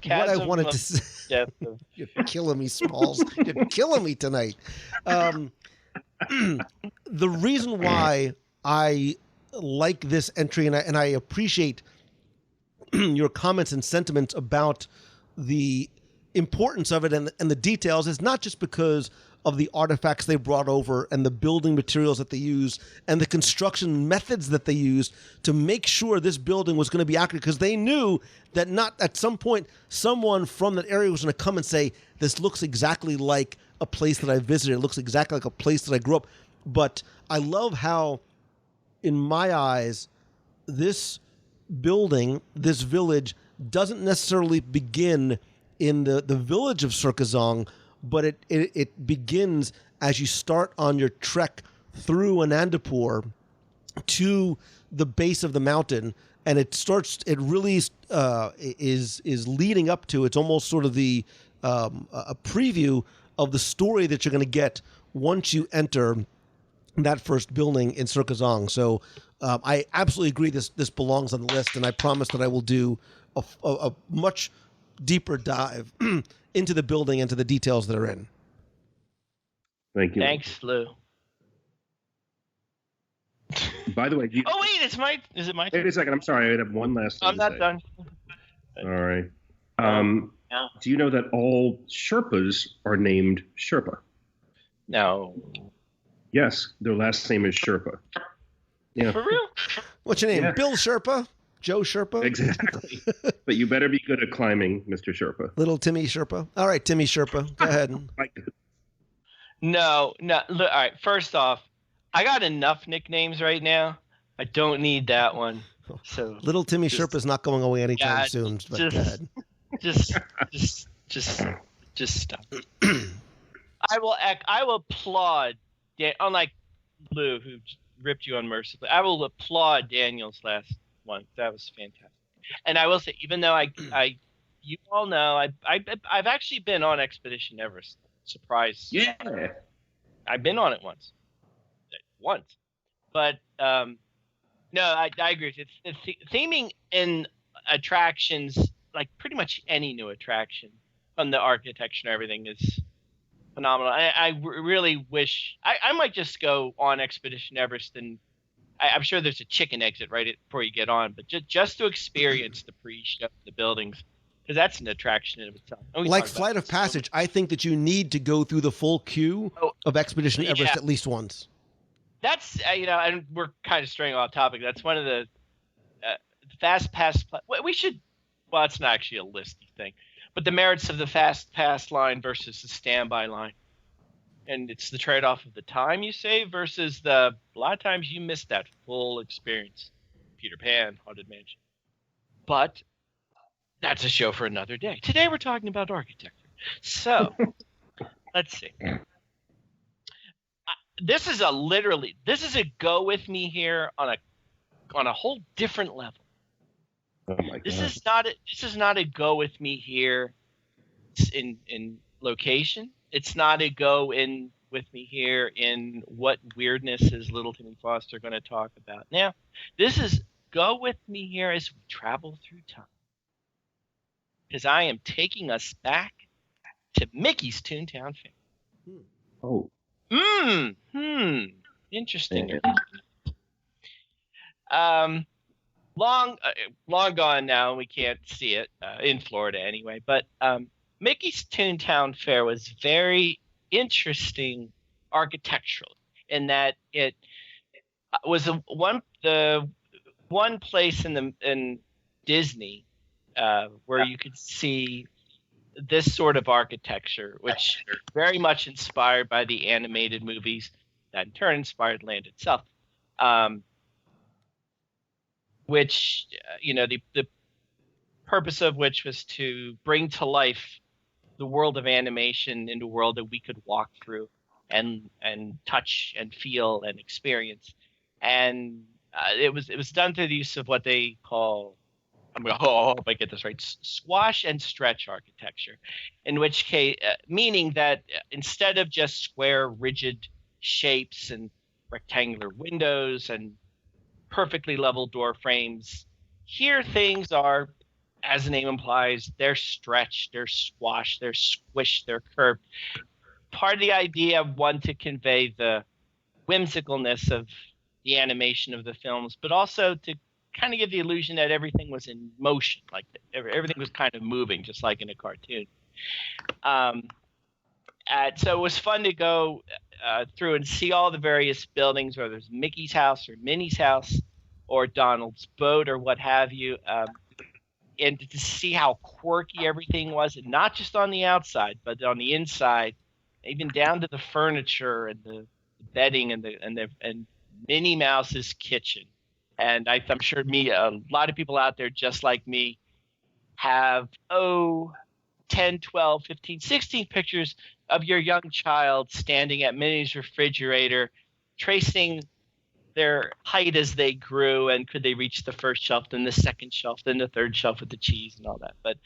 What I wanted to say. You're killing me, Smalls. You're killing me tonight. The reason why I like this entry, and I appreciate your comments and sentiments about the importance of it and the details, is not just because of the artifacts they brought over and the building materials that they used and the construction methods that they used to make sure this building was going to be accurate, because they knew that not at some point someone from that area was going to come and say, this looks exactly like a place that I visited. It looks exactly like a place that I grew up. But I love how, in my eyes, this building, this village, doesn't necessarily begin in the village of Circazong, but it begins as you start on your trek through Anandapur to the base of the mountain, and it really is leading up to, it's almost sort of a preview of the story that you're going to get once you enter that first building in Circazong. So I absolutely agree this belongs on the list, and I promise that I will do a much deeper dive into the building and to the details that are in. Thank you. Thanks, Lou. By the way, Oh, wait, is it my turn? wait a second. I'm sorry. I have one last thing I'm not to say. done. All right. Yeah. Do you know that all Sherpas are named Sherpa? No. Yes, their last name is Sherpa. Yeah, For real? What's your name? Yeah. Bill Sherpa? Joe Sherpa? exactly. But you better be good at climbing, Mr. Sherpa. Little Timmy Sherpa? All right, Timmy Sherpa. Go ahead. No. Look, all right, first off, I got enough nicknames right now. I don't need that one. So Little Timmy Sherpa's not going away anytime soon. But go ahead. Just stop. I will applaud. Unlike Lou, who ripped you unmercifully, I will applaud Daniel's last one. That was fantastic. And I will say, even though you all know, I've actually been on Expedition Everest. Surprise! Yeah. I've been on it once. But no, I agree. It's theming in attractions, like pretty much any new attraction, from the architecture and everything, is phenomenal. I really wish I might just go on Expedition Everest, and I'm sure there's a chicken exit right before you get on, but just to experience the pre-show, the buildings, because that's an attraction in itself. Like Flight of Passage, I think that you need to go through the full queue of Expedition Everest at least once. That's and we're kind of straying off topic. That's one of the fast pass. We should. Well, it's not actually a listy thing, but the merits of the fast pass line versus the standby line, and it's the trade-off of the time you save versus a lot of times you miss that full experience. Peter Pan, Haunted Mansion, but that's a show for another day. Today we're talking about architecture. So let's see. This is a go with me here on a whole different level. Oh my God. This is not a go with me here in location. It's not a go in with me here in what weirdness is Little Timmy Foster going to talk about. Now, this is go with me here as we travel through time. Because I am taking us back to Mickey's Toontown Fair. Oh. Interesting. Long gone now. We can't see it in Florida anyway. But Mickey's Toontown Fair was very interesting architecturally in that it was the one place in Disney where you could see this sort of architecture, which very much inspired by the animated movies that in turn inspired land itself. which the purpose of which was to bring to life the world of animation into a world that we could walk through and touch and feel and experience. And it was done through the use of what they call, I hope I get this right, squash and stretch architecture, in which case, meaning that instead of just square, rigid shapes and rectangular windows and perfectly level door frames, here things are, as the name implies, they're stretched, they're squashed, they're squished, they're curved. Part of the idea, one, to convey the whimsicalness of the animation of the films, but also to kind of give the illusion that everything was in motion, like everything was kind of moving, just like in a cartoon. So it was fun to go through and see all the various buildings, whether it's Mickey's house or Minnie's house or Donald's boat or what have you, and to see how quirky everything was, and not just on the outside, but on the inside, even down to the furniture and the bedding and Minnie Mouse's kitchen. And I'm sure a lot of people out there just like me have 10, 12, 15, 16 pictures of your young child standing at Minnie's refrigerator, tracing their height as they grew, and could they reach the first shelf, then the second shelf, then the third shelf with the cheese and all that. But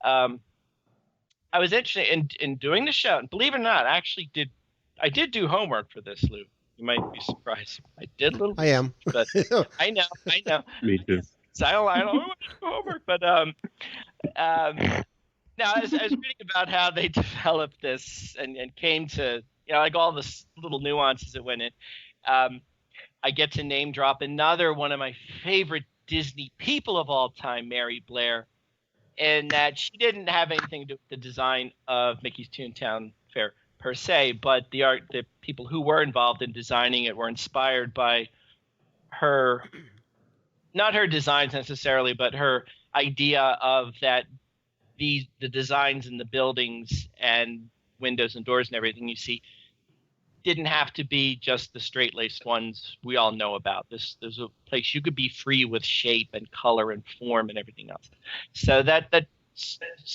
I was interested in doing the show, and believe it or not, I did do homework for this, Lou. You might be surprised. I did a little bit. I am. But I know. Me too. So I don't want to do homework, but now I was reading about how they developed this and came to, like all the little nuances that went in. I get to name drop another one of my favorite Disney people of all time, Mary Blair, in that she didn't have anything to do with the design of Mickey's Toontown Fair per se, but the people who were involved in designing it were inspired by her, not her designs necessarily, but her idea of that the designs in the buildings and windows and doors and everything you see didn't have to be just the straight-laced ones we all know about. There's a place you could be free with shape and color and form and everything else. So that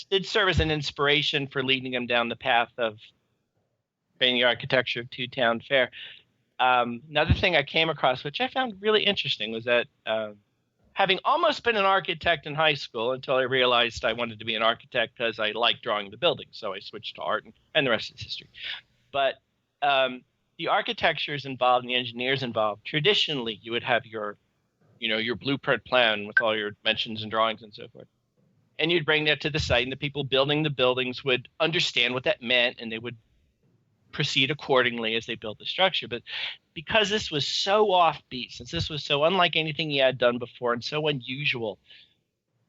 did serve as an inspiration for leading them down the path of creating the architecture of Toontown Fair. Another thing I came across, which I found really interesting, was that having almost been an architect in high school until I realized I wanted to be an architect because I liked drawing the buildings, so I switched to art, and the rest is history. But the architectures involved and the engineers involved, traditionally you would have your blueprint plan with all your dimensions and drawings and so forth. And you'd bring that to the site, and the people building the buildings would understand what that meant, and they would proceed accordingly as they built the structure. But because this was so offbeat, since this was so unlike anything he had done before and so unusual,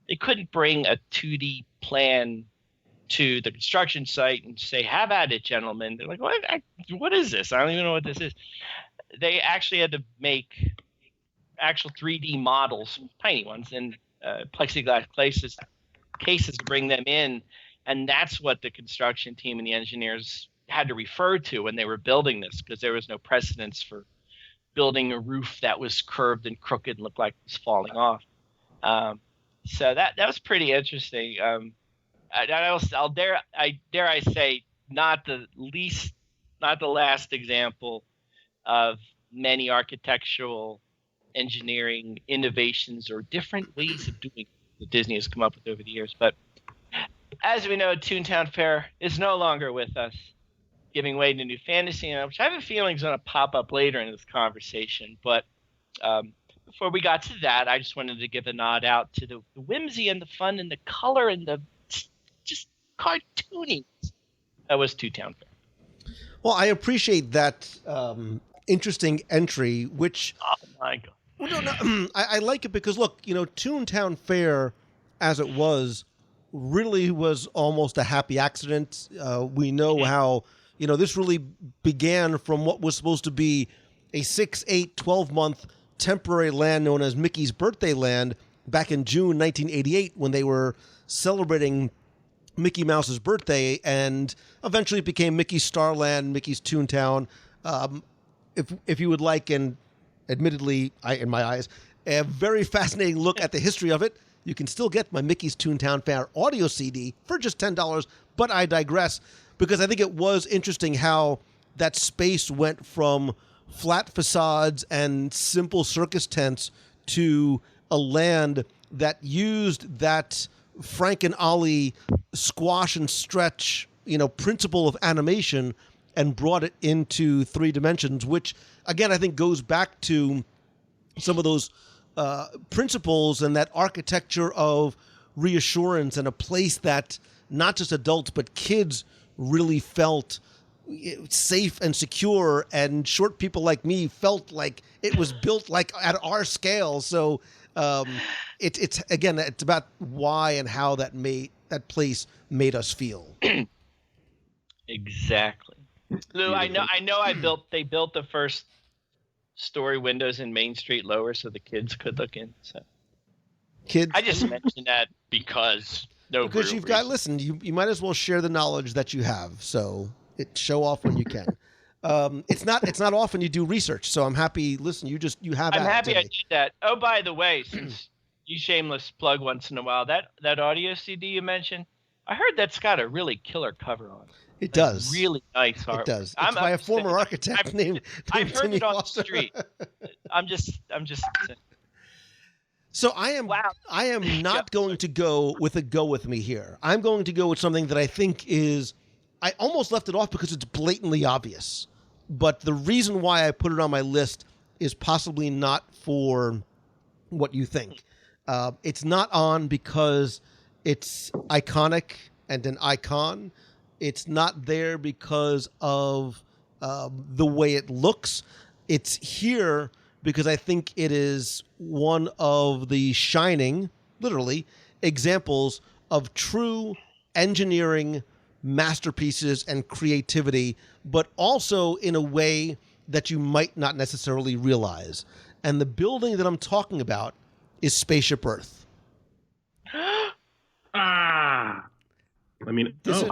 they couldn't bring a 2D plan to the construction site and say, "Have at it, gentlemen." They're like, what is this? I don't even know what this is. They actually had to make actual 3D models, tiny ones, in plexiglass cases to bring them in. And that's what the construction team and the engineers had to refer to when they were building this, because there was no precedence for building a roof that was curved and crooked and looked like it was falling off. So that was pretty interesting. I'll dare I say, not the last example of many architectural engineering innovations or different ways of doing that Disney has come up with over the years. But as we know, Toontown Fair is no longer with us, giving way to New Fantasy, which I have a feeling is going to pop up later in this conversation. But before we got to that, I just wanted to give a nod out to the whimsy and the fun and the color and the just cartoony that was Toontown Fair. Well, I appreciate that interesting entry, which... Oh, my God. Well, no, I like it because, look, Toontown Fair, as it was, really was almost a happy accident. We know how, this really began from what was supposed to be a 6, 8, 12-month temporary land known as Mickey's Birthday Land back in June 1988 when they were celebrating Mickey Mouse's birthday, and eventually it became Mickey's Starland, Mickey's Toontown. If you would like, and admittedly, in my eyes, a very fascinating look at the history of it. You can still get my Mickey's Toontown Fair audio CD for just $10, but I digress because I think it was interesting how that space went from flat facades and simple circus tents to a land that used that Frank and Ollie squash and stretch, principle of animation and brought it into 3 dimensions, which, again, I think goes back to some of those principles and that architecture of reassurance and a place that not just adults but kids really felt safe and secure, and short people like me felt like it was built like at our scale. So it's again, it's about why and how that place made us feel. Exactly. Lou, I know they built the first story windows in Main Street lower so the kids could look in. So kids, I just mentioned that because you've got, listen, you might as well share the knowledge that you have. So show off when you can. It's not often you do research, so I'm happy. Listen, you have. I'm happy I did that. Oh, by the way, since you shameless plug once in a while, that audio CD you mentioned, I heard that's got a really killer cover on it. It does. Really nice art. It does. It's by a former architect named I've heard Timmy it on Foster. the street. I'm just. So I am. Wow. I am not going to go with me here. I'm going to go with something that I think is. I almost left it off because it's blatantly obvious, but the reason why I put it on my list is possibly not for what you think. It's not on because it's iconic and an icon. It's not there because of the way it looks. It's here because I think it is one of the shining, literally, examples of true engineering masterpieces and creativity, but also in a way that you might not necessarily realize. And the building that I'm talking about is Spaceship Earth.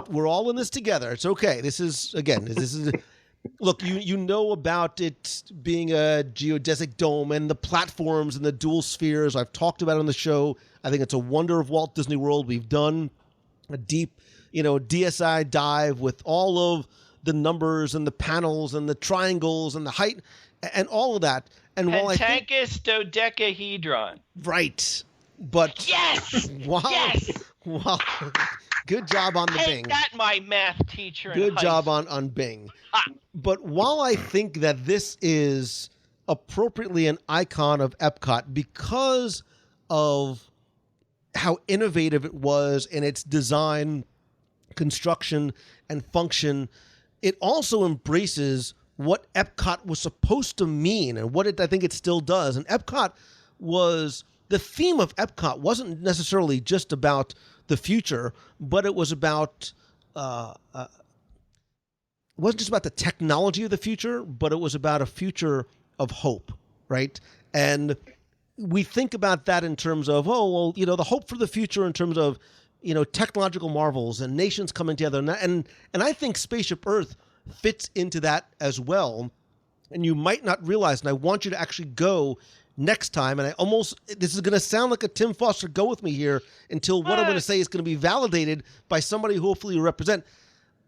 We're all in this together. It's okay. This is look, you know about it being a geodesic dome and the platforms and the dual spheres. I've talked about it on the show. I think it's a wonder of Walt Disney World. We've done a deep, DSI dive with all of the numbers and the panels and the triangles and the height and all of that. And while Pentangus dodecahedron. Right. But yes! Wow. Good job on the Bing. That my math teacher. Good job on Bing. But while I think that this is appropriately an icon of Epcot because of how innovative it was in its design, construction, and function, it also embraces what Epcot was supposed to mean and what I think it still does. And the theme of Epcot wasn't necessarily just about the future, but it was about it wasn't just about the technology of the future, but it was about a future of hope, right? And we think about that in terms of, the hope for the future in terms of, technological marvels and nations coming together. And I think Spaceship Earth fits into that as well. And you might not realize, and I want you to actually go next time, and this is going to sound like a Tim Foster go with me here until what I'm going to say is going to be validated by somebody who hopefully you represent.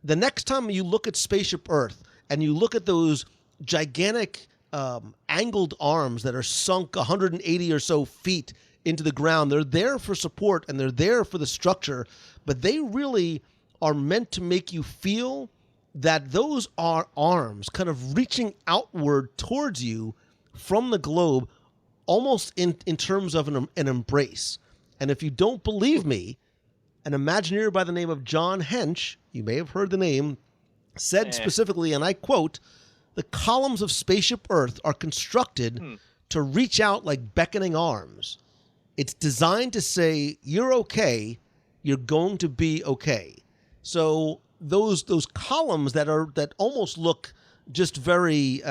The next time you look at Spaceship Earth and you look at those gigantic angled arms that are sunk 180 or so feet into the ground, they're there for support and they're there for the structure, but they really are meant to make you feel that those are arms kind of reaching outward towards you from the globe, almost in terms of an embrace. And if you don't believe me, an Imagineer by the name of John Hench, you may have heard the name, said specifically, and I quote, "The columns of Spaceship Earth are constructed to reach out like beckoning arms. It's designed to say, you're okay, you're going to be okay." So those columns that almost look just very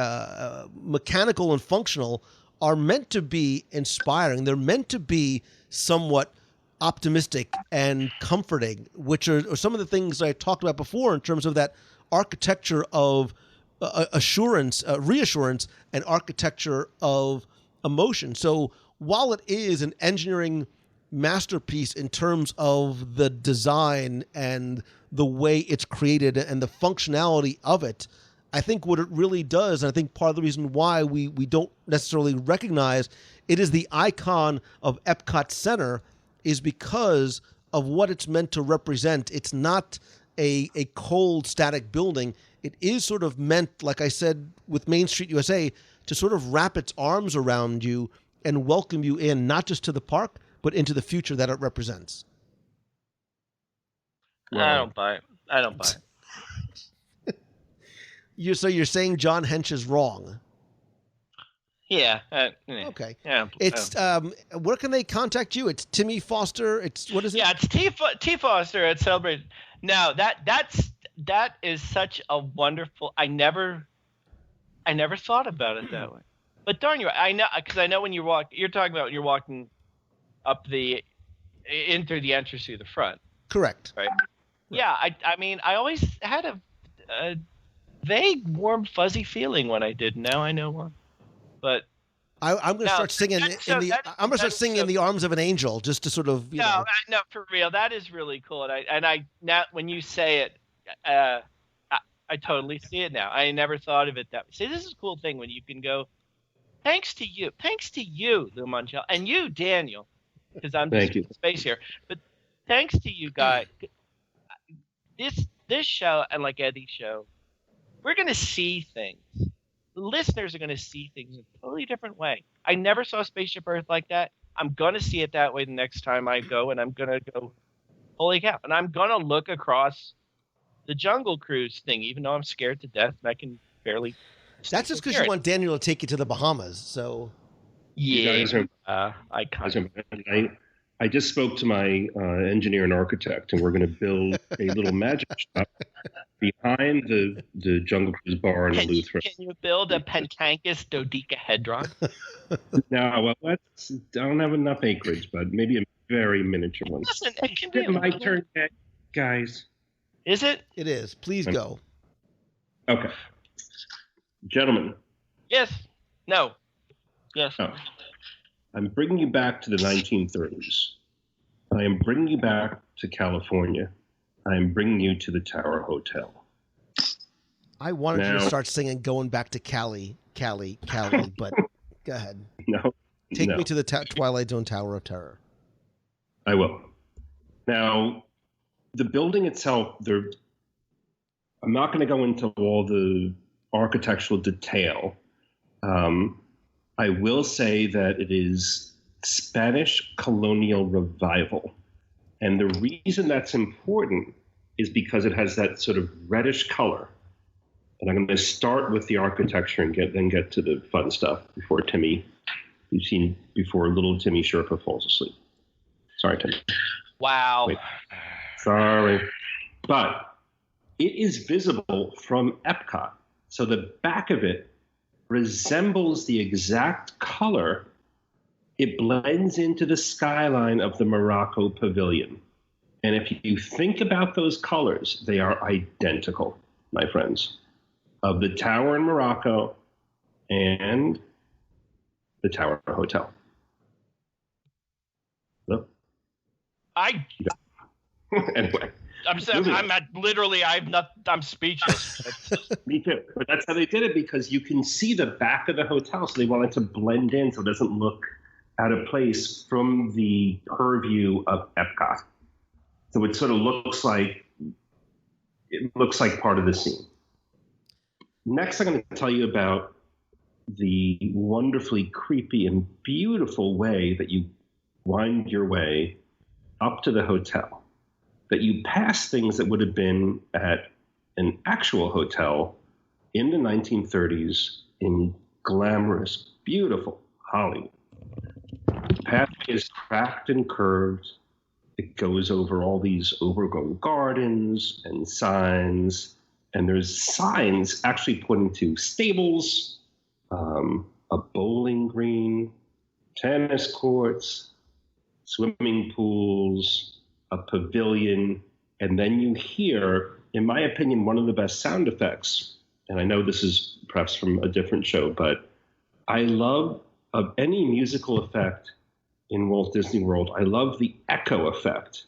mechanical and functional are meant to be inspiring. They're meant to be somewhat optimistic and comforting, which are some of the things I talked about before in terms of that architecture of reassurance, and architecture of emotion. So while it is an engineering masterpiece in terms of the design and the way it's created and the functionality of it, I think what it really does, and I think part of the reason why we don't necessarily recognize it is the icon of Epcot Center, is because of what it's meant to represent. It's not a cold, static building. It is sort of meant, like I said, with Main Street USA, to sort of wrap its arms around you and welcome you in, not just to the park, but into the future that it represents. Well, I don't buy it. You're saying John Hench is wrong? Yeah. Okay. Yeah. It's where can they contact you? It's Timmy Foster. It's what is it? Yeah, it's T Foster at Celebrate. No, that is such a wonderful. I never thought about it that way. But darn you, I know, because I know when you're talking about you're walking up in through the entrance through the front. Correct. Right. Yeah. I mean, I always had a vague, warm, fuzzy feeling when I did. Now I know why. But I'm going to start singing in the arms of an angel, just to sort of no, for real. That is really cool. And I now when you say it, I totally see it now. I never thought of it that way. See, this is a cool thing when you can go, thanks to you, Lou Montiel, and you, Daniel, because I'm just in space here. But thanks to you guys, this show and like Eddie's show, we're going to see things. The listeners are going to see things in a totally different way. I never saw Spaceship Earth like that. I'm going to see it that way the next time I go, and I'm going to go, holy cow. And I'm going to look across the Jungle Cruise thing, even though I'm scared to death and I can barely. That's just because you want Daniel to take you to the Bahamas. So. Yeah. I just spoke to my engineer and architect, and we're going to build a little magic shop behind the Jungle Cruise bar in Eleuthera. Can you build a Pentankus dodecahedron? No, well, I don't have enough acreage, but maybe a very miniature one. Listen, it can be my turn, guys. Is it? It is. Please go. Okay. Gentlemen. Yes. No. Yes. Oh. I'm bringing you back to the 1930s. I am bringing you back to California. I am bringing you to the Tower Hotel. I wanted you to start singing Going Back to Cali, but go ahead. No. Take me to the Twilight Zone Tower of Terror. I will. Now, the building itself, I'm not going to go into all the architectural detail. I will say that it is Spanish colonial revival. And the reason that's important is because it has that sort of reddish color. And I'm going to start with the architecture and then get to the fun stuff before little Timmy Sherpa falls asleep. Sorry, Timmy. Wow. Wait. Sorry. But it is visible from Epcot. So the back of it resembles the exact color. It blends into the skyline of the Morocco Pavilion. And if you think about those colors, they are identical, my friends, of the tower in Morocco and the Tower Hotel. Hello? Anyway. I'm speechless. Me too. But that's how they did it, because you can see the back of the hotel, so they wanted to blend in so it doesn't look out of place from the purview of Epcot. So it sort of looks like part of the scene. Next, I'm going to tell you about the wonderfully creepy and beautiful way that you wind your way up to the hotel. That you pass things that would have been at an actual hotel in the 1930s in glamorous, beautiful Hollywood. The pathway is cracked and curved. It goes over all these overgrown gardens and signs. And there's signs actually pointing to stables, a bowling green, tennis courts, swimming pools, a pavilion, and then you hear, in my opinion, one of the best sound effects. And I know this is perhaps from a different show, but I love of any musical effect in Walt Disney World, I love the echo effect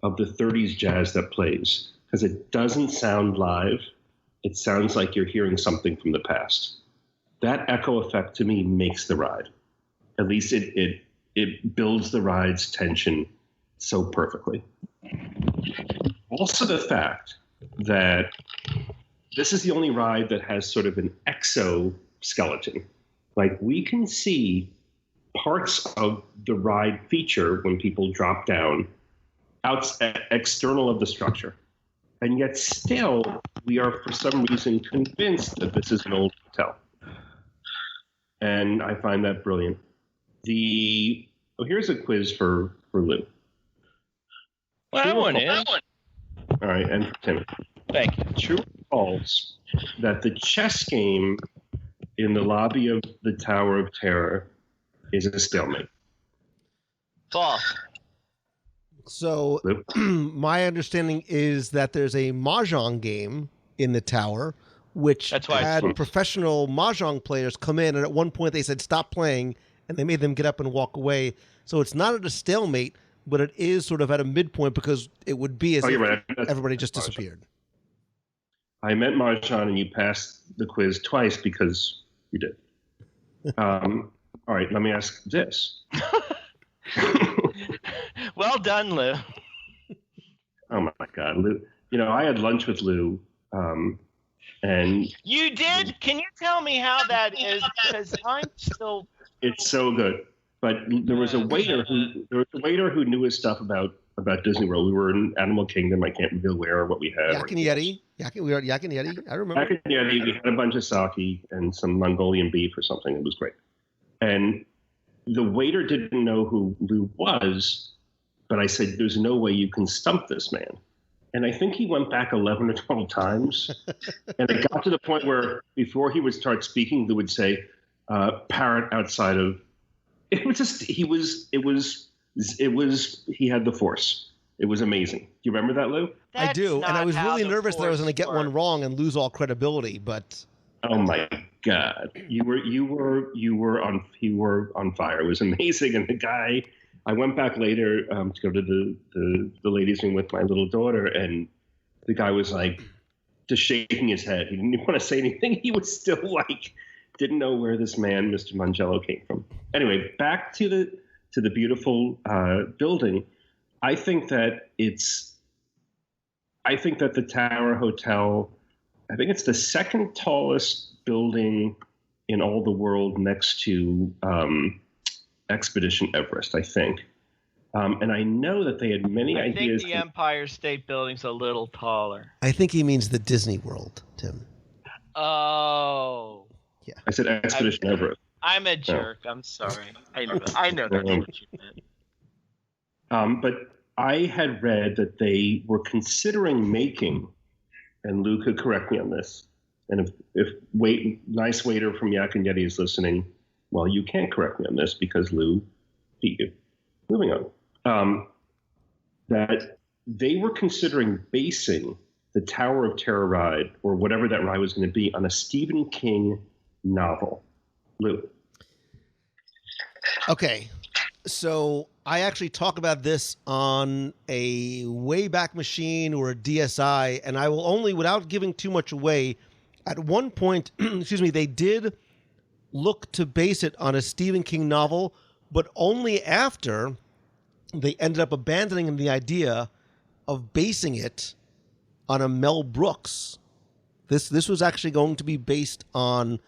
of the 30s jazz that plays, because it doesn't sound live. It sounds like you're hearing something from the past. That echo effect to me makes the ride. At least it builds the ride's tension so perfectly. Also the fact that this is the only ride that has sort of an exoskeleton. Like, we can see parts of the ride feature when people drop down external of the structure. And yet still, we are for some reason convinced that this is an old hotel. And I find that brilliant. Here's a quiz for Lou. Well, that one is. All right, and for Timmy. Thank you. True or false that the chess game in the lobby of the Tower of Terror is a stalemate? False. So my understanding is that there's a mahjong game in the tower, which had professional mahjong players come in, and at one point they said stop playing, and they made them get up and walk away. So it's not at a stalemate, but it is sort of at a midpoint, because it would be as if everybody just disappeared. I meant mahjong, and you passed the quiz twice because you did. All right, let me ask this. Well done, Lou. Oh my God, Lou! You know, I had lunch with Lou, and you did. Can you tell me how that is? Because I'm still. It's so good. But there was a waiter who knew his stuff about Disney World. We were in Animal Kingdom. I can't reveal where or what we had. Yak and Yeti. We were at Yak and Yeti. I remember. Yak and Yeti. We had a bunch of sake and some Mongolian beef or something. It was great. And the waiter didn't know who Lou was, but I said, "There's no way you can stump this man." And I think he went back 11 or 12 times. And it got to the point where before he would start speaking, Lou would say, "Parrot outside of." It was just, he had the force. It was amazing. Do you remember that, Lou? I do. And I was really nervous that I was going to get one wrong and lose all credibility, but. Oh my God. You were on fire. It was amazing. And the guy, I went back later to go to the ladies' room with my little daughter, and the guy was like just shaking his head. He didn't want to say anything. He was still like, didn't know where this man, Mr. Mangello, came from. Anyway, back to the beautiful building. I think that the Tower Hotel, I think it's the second tallest building in all the world next to Expedition Everest, I think. And I know that they had many ideas. I think the Empire State Building's a little taller. I think he means the Disney World, Tim. Oh. Yeah. I said Expedition Everest. I'm a jerk. I'm sorry. I know that's what you meant. But I had read that they were considering making, and Lou could correct me on this, and if nice waiter from Yak and Yeti is listening, well, you can't correct me on this because Lou beat you. Moving on. That they were considering basing the Tower of Terror ride, or whatever that ride was going to be, on a Stephen King novel. Lou. Okay, so I actually talk about this on a Wayback Machine or a DSI, and I will only, without giving too much away, at one point, they did look to base it on a Stephen King novel, but only after they ended up abandoning the idea of basing it on a Mel Brooks. This was actually going to be based on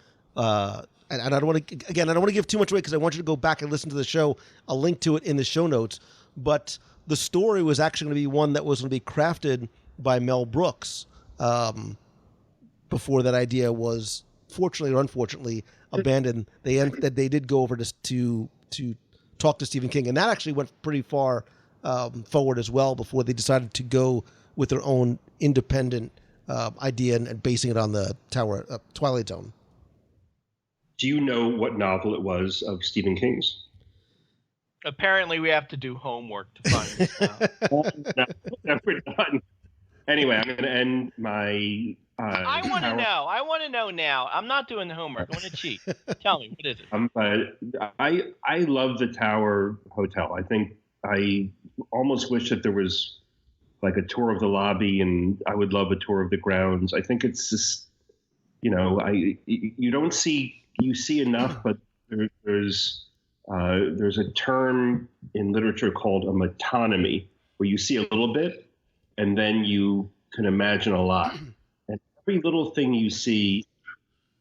and I don't want to give too much away because I want you to go back and listen to the show. I'll link to it in the show notes. But the story was actually going to be one that was going to be crafted by Mel Brooks before that idea was, fortunately or unfortunately, abandoned. They did go over to talk to Stephen King, and that actually went pretty far forward as well before they decided to go with their own independent idea and basing it on the Twilight Zone. Do you know what novel it was of Stephen King's? Apparently, we have to do homework to find this out. No, we're done. Anyway, I'm going to end my I want to know. I want to know now. I'm not doing the homework. I want to cheat. Tell me, what is it? I love the Tower Hotel. I think I almost wish that there was like a tour of the lobby, and I would love a tour of the grounds. I think it's just, you see enough, but there's a term in literature called a metonymy, where you see a little bit and then you can imagine a lot. And every little thing you see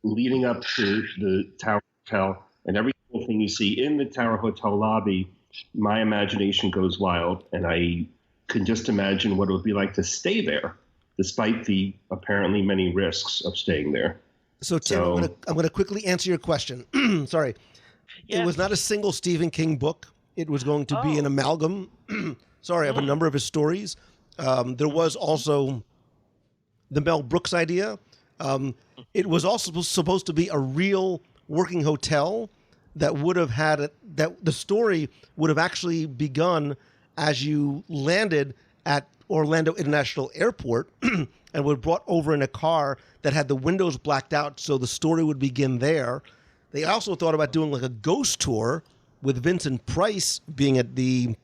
leading up to the Tower Hotel and every little thing you see in the Tower Hotel lobby, my imagination goes wild, and I can just imagine what it would be like to stay there, despite the apparently many risks of staying there. So, Tim, I'm going to quickly answer your question. Sorry. Yes. It was not a single Stephen King book. It was going to be an amalgam, of a number of his stories. There was also the Mel Brooks idea. It was also supposed to be a real working hotel that would have had that the story would have actually begun as you landed at Orlando International Airport and were brought over in a car that had the windows blacked out, so the story would begin there. They also thought about doing like a ghost tour with Vincent Price being at the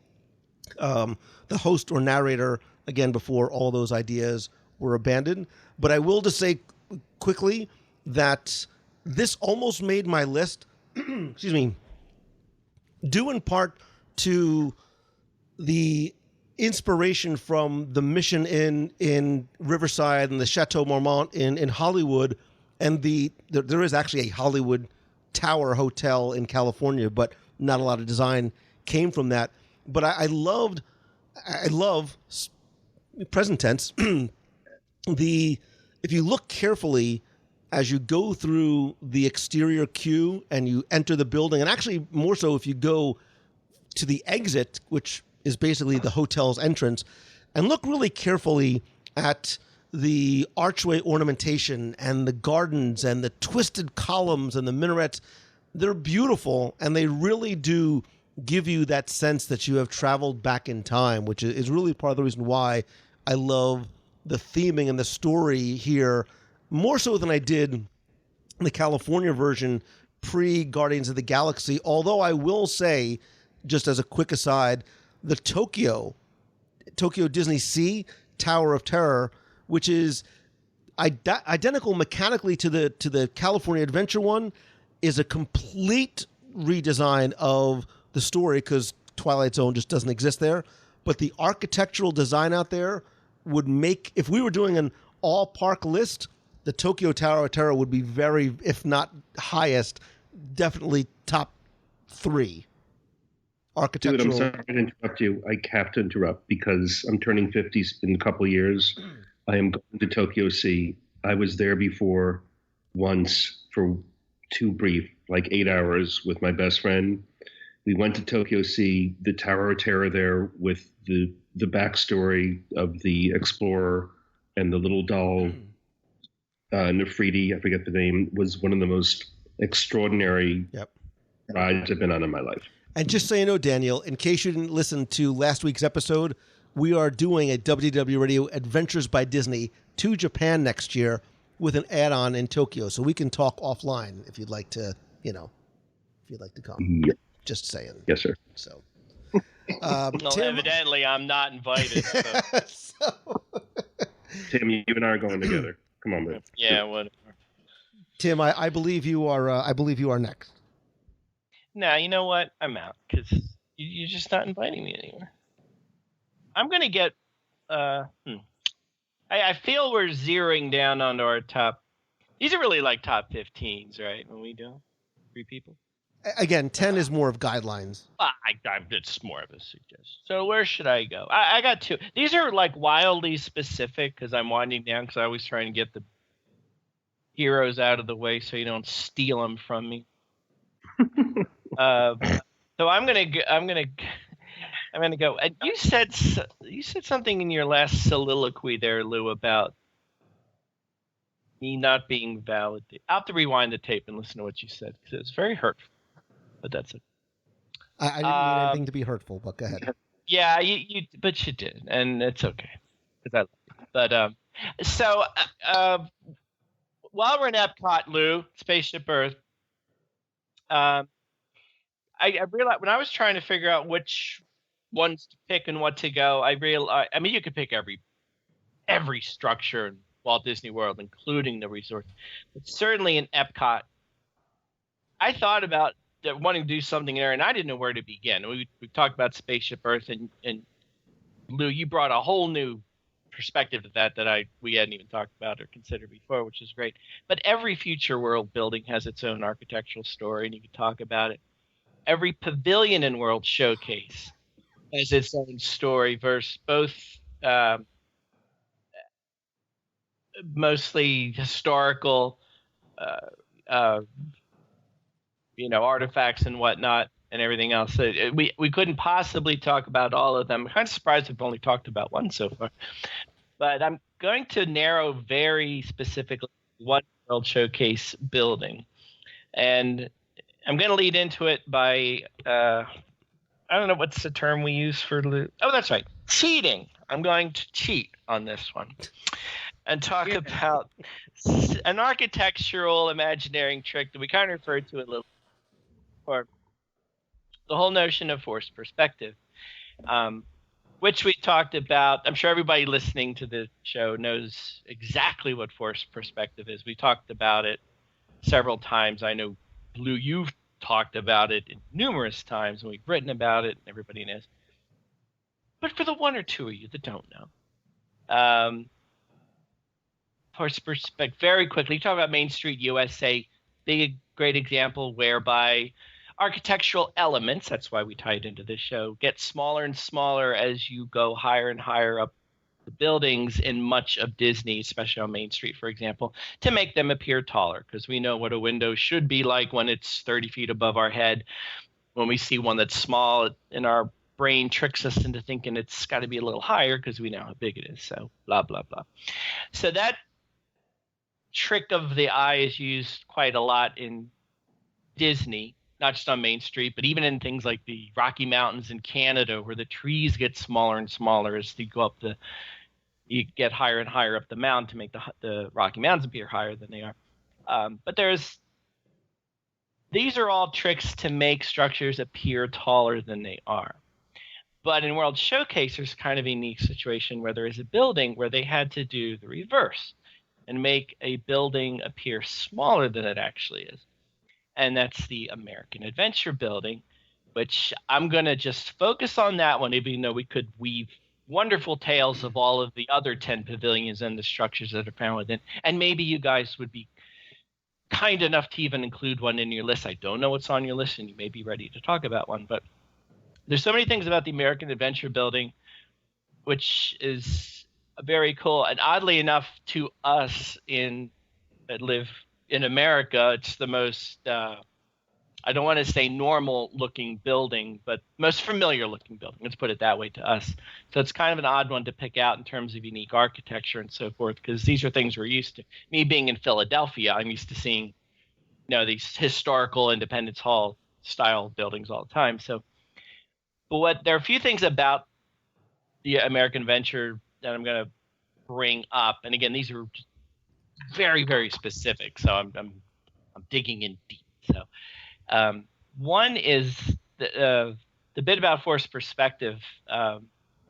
host or narrator, again, before all those ideas were abandoned. But I will just say quickly that this almost made my list, excuse me, due in part to the inspiration from the Mission Inn in Riverside and the Chateau Marmont in Hollywood, and there is actually a Hollywood Tower Hotel in California, but not a lot of design came from that. But I love present tense. If you look carefully as you go through the exterior queue and you enter the building, and actually more so if you go to the exit, which is basically the hotel's entrance, and look really carefully at the archway ornamentation and the gardens and the twisted columns and the minarets. They're beautiful, and they really do give you that sense that you have traveled back in time, which is really part of the reason why I love the theming and the story here more so than I did the California version pre-Guardians of the Galaxy. Although I will say, just as a quick aside, the Tokyo Disney Sea Tower of Terror, which is identical mechanically to the California Adventure one, is a complete redesign of the story because Twilight Zone just doesn't exist there. But the architectural design out there would make, if we were doing an all-park list, the Tokyo Tower of Terror would be very, if not highest, definitely top 3. Architectural. Dude, I'm sorry to interrupt you. I have to interrupt because I'm turning 50 in a couple of years. I am going to Tokyo Sea. I was there before once for 2 brief, like 8 hours with my best friend. We went to Tokyo Sea, the Tower of Terror there with the backstory of the explorer and the little doll, Nefriti, I forget the name, was one of the most extraordinary rides I've been on in my life. And just so you know, Daniel, in case you didn't listen to last week's episode, we are doing a WDW Radio Adventures by Disney to Japan next year with an add-on in Tokyo. So we can talk offline if you'd like to, if you'd like to come. Yep. Just saying. Yes, sir. So, well, Tim, evidently I'm not invited. So. Tim, you and I are going together. Come on, man. Yeah, whatever. Tim, I believe you are. I believe you are next. No, you know what? I'm out because you're just not inviting me anywhere. I'm gonna get. I feel we're zeroing down onto our top. These are really like top 15s, right? When we do 3 people. Again, 10 is more of guidelines. It's more of a suggestion. So where should I go? I got 2. These are like wildly specific because I'm winding down because I always try and get the heroes out of the way so you don't steal them from me. So I'm gonna go. You said something in your last soliloquy there, Lou, about me not being validated. I'll have to rewind the tape and listen to what you said because it's very hurtful. But that's it. I didn't mean anything to be hurtful, but go ahead. Yeah, but you did, and it's okay. 'Cause I love you. But while we're in Epcot, Lou, Spaceship Earth, I realized when I was trying to figure out which ones to pick and what to go, I realized, I mean, you could pick every structure in Walt Disney World, including the resort, but certainly in Epcot, I thought about wanting to do something there, and I didn't know where to begin. We talked about Spaceship Earth, and Lou, you brought a whole new perspective to that we hadn't even talked about or considered before, which is great. But every future world building has its own architectural story, and you could talk about it. Every pavilion in World Showcase has its own story versus both mostly historical artifacts and whatnot and everything else. So we couldn't possibly talk about all of them. I'm kind of surprised we've only talked about one so far. But I'm going to narrow very specifically one World Showcase building. And I'm going to lead into it by, I don't know what's the term we use for, that's right, cheating. I'm going to cheat on this one and talk about an architectural imagineering trick that we kind of referred to a little, or the whole notion of forced perspective, which we talked about. I'm sure everybody listening to the show knows exactly what forced perspective is. We talked about it several times. I know, Lou, you've talked about it numerous times, and we've written about it, and everybody knows. But for the one or two of you that don't know, forced perspective, very quickly, talk about Main Street USA, great example whereby architectural elements, that's why we tied into this show, get smaller and smaller as you go higher and higher up the buildings in much of Disney, especially on Main Street, for example, to make them appear taller, because we know what a window should be like when it's 30 feet above our head. When we see one that's small, in our brain tricks us into thinking it's got to be a little higher because we know how big it is, so blah, blah, blah. So that trick of the eye is used quite a lot in Disney, not just on Main Street, but even in things like the Rocky Mountains in Canada, where the trees get smaller and smaller as you go up you get higher and higher up the mountain to make the Rocky Mountains appear higher than they are. But these are all tricks to make structures appear taller than they are. But in World Showcase, there's kind of a unique situation where there is a building where they had to do the reverse and make a building appear smaller than it actually is. And that's the American Adventure Building, which I'm going to just focus on that one, even though we could weave wonderful tales of all of the other 10 pavilions and the structures that are found within. And maybe you guys would be kind enough to even include one in your list. I don't know what's on your list, and you may be ready to talk about one. But there's so many things about the American Adventure Building, which is very cool. And oddly enough, to us that live in America, it's the most, I don't want to say normal looking building, but most familiar looking building. Let's put it that way to us. So it's kind of an odd one to pick out in terms of unique architecture and so forth, because these are things we're used to. Me being in Philadelphia, I'm used to seeing, these historical Independence Hall style buildings all the time. So, but there are a few things about the American Adventure that I'm going to bring up. And again, these are just very, very specific, so I'm digging in deep. So one is the bit about forced perspective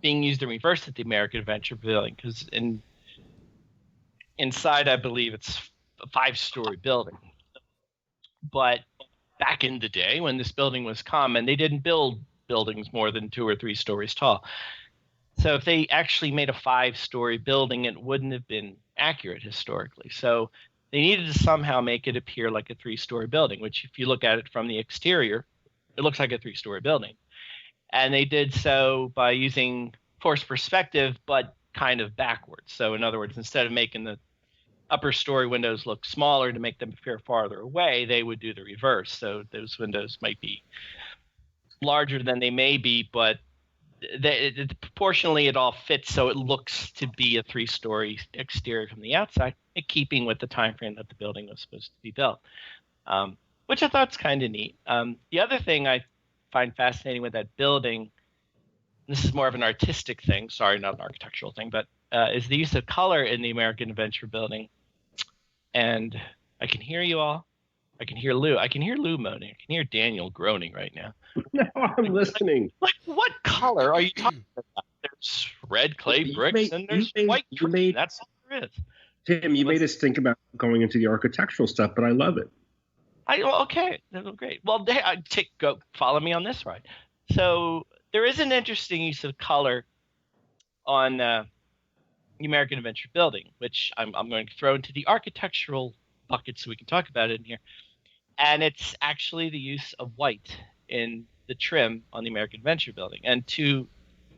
being used in reverse at the American Adventure Building, because inside I believe it's a 5-story building, but back in the day when this building was common, they didn't build buildings more than 2 or 3 stories tall. So if they actually made a 5-story building, it wouldn't have been accurate historically. So they needed to somehow make it appear like a 3-story building, which if you look at it from the exterior, it looks like a 3-story building. And they did so by using forced perspective, but kind of backwards. So in other words, instead of making the upper story windows look smaller to make them appear farther away, they would do the reverse. So those windows might be larger than they may be, but proportionally it all fits, so it looks to be a 3-story exterior from the outside, in keeping with the time frame that the building was supposed to be built, which I thought is kind of neat. The other thing I find fascinating with that building, this is more of an artistic thing, sorry, not an architectural thing, but is the use of color in the American Adventure Building. And I can hear you all. I can hear Lou. I can hear Lou moaning. I can hear Daniel groaning right now. No, I'm listening. Like what color are you talking about? There's red clay bricks and there's white trim. That's all there is. Tim, you made us think about going into the architectural stuff, but I love it. Okay, great. Well, go follow me on this ride. So there is an interesting use of color on the American Adventure Building, which I'm going to throw into the architectural bucket so we can talk about it in here. And it's actually the use of white in the trim on the American Adventure Building. And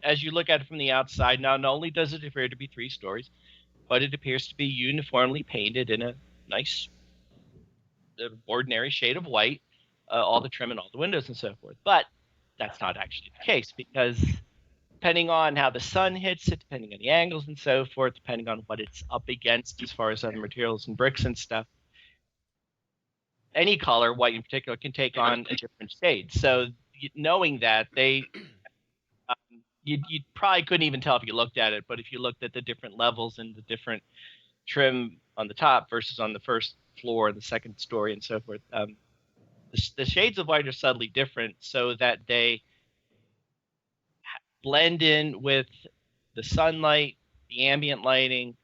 as you look at it from the outside, now not only does it appear to be 3 stories, but it appears to be uniformly painted in a nice, ordinary shade of white, all the trim and all the windows and so forth. But that's not actually the case, because depending on how the sun hits it, depending on the angles and so forth, depending on what it's up against as far as other materials and bricks and stuff, any color, white in particular, can take on a different shade. So knowing that, you probably couldn't even tell if you looked at it, but if you looked at the different levels and the different trim on the top versus on the first floor and the second story and so forth, the shades of white are subtly different so that they blend in with the sunlight, the ambient lighting,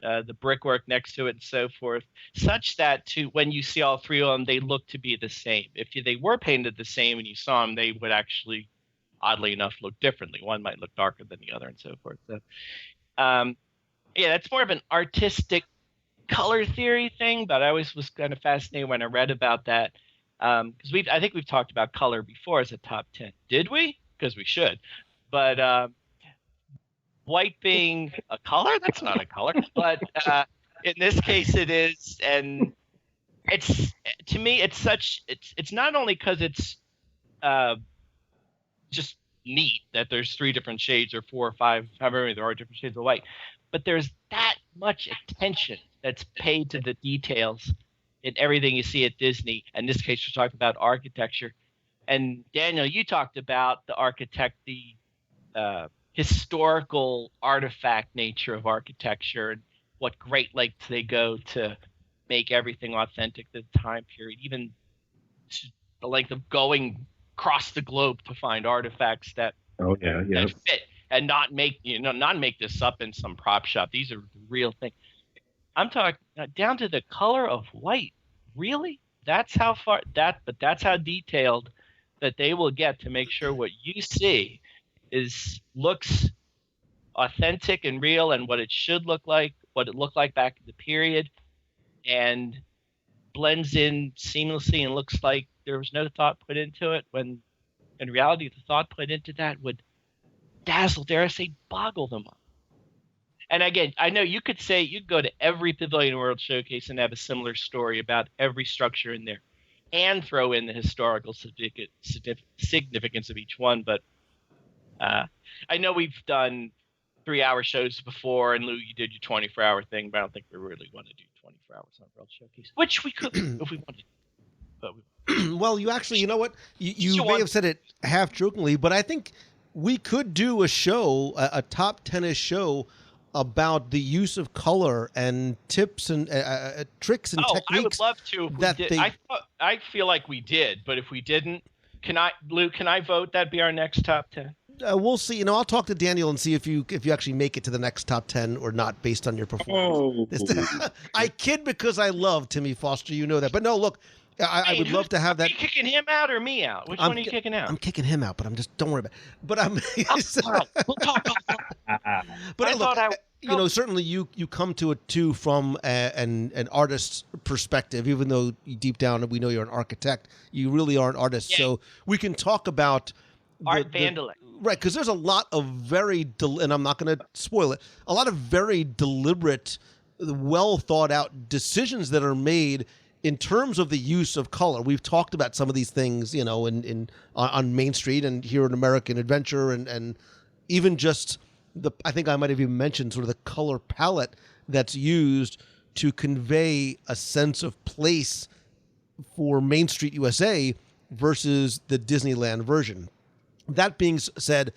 the brickwork next to it and so forth, such that when you see all 3 of them, they look to be the same. If they were painted the same and you saw them, they would actually, oddly enough, look differently. One might look darker than the other and so forth. So, that's more of an artistic color theory thing, but I always was kind of fascinated when I read about that, because I think we've talked about color before as a top 10. Did we? Because we should. But white being a color, that's not a color, but in this case it is. And it's, to me, it's not only because it's just neat that there's 3 different shades or 4 or 5, however many there are different shades of white, but there's that much attention that's paid to the details in everything you see at Disney. In this case, we're talking about architecture. And Daniel, you talked about the historical artifact nature of architecture and what great lengths they go to make everything authentic to the time period, even to the length of going across the globe to find artifacts that fit and not make this up in some prop shop. These are the real things. I'm talking down to the color of white. Really? That's how detailed that they will get to make sure what you see looks authentic and real and what it should look like, what it looked like back in the period, and blends in seamlessly and looks like there was no thought put into it, when in reality the thought put into that would dazzle, dare I say, boggle them up. And again, I know you could go to every Pavilion World showcase and have a similar story about every structure in there and throw in the historical significance of each one. But I know we've done 3-hour shows before, and Lou, you did your 24-hour thing, but I don't think we really want to do 24 hours on World Showcase, which we could if we wanted. But well, you actually, you know what? You may have said it half jokingly, but I think we could do a show, a top 10-ish show, about the use of color and tips and tricks and techniques. I would love to. I feel like we did, but if we didn't, Lou, can I vote that be our next top 10? We'll see. I'll talk to Daniel and see if you actually make it to the next top 10 or not based on your performance. Oh. I kid because I love Timmy Foster. You know that. But no, look, I would love to have that. Are you kicking him out or me out? Which one are you kicking out? I'm kicking him out, but don't worry about it. But I'm. All right, we'll talk. But certainly you come to it too from an artist's perspective, even though deep down we know you're an architect. You really are an artist. Yeah. So we can talk about art vandaling. Right, because there's a lot of and I'm not going to spoil it, a lot of very deliberate, well thought out decisions that are made in terms of the use of color. We've talked about some of these things, on Main Street and here in American Adventure, and even just I think I might have even mentioned sort of the color palette that's used to convey a sense of place for Main Street USA versus the Disneyland version. That being said,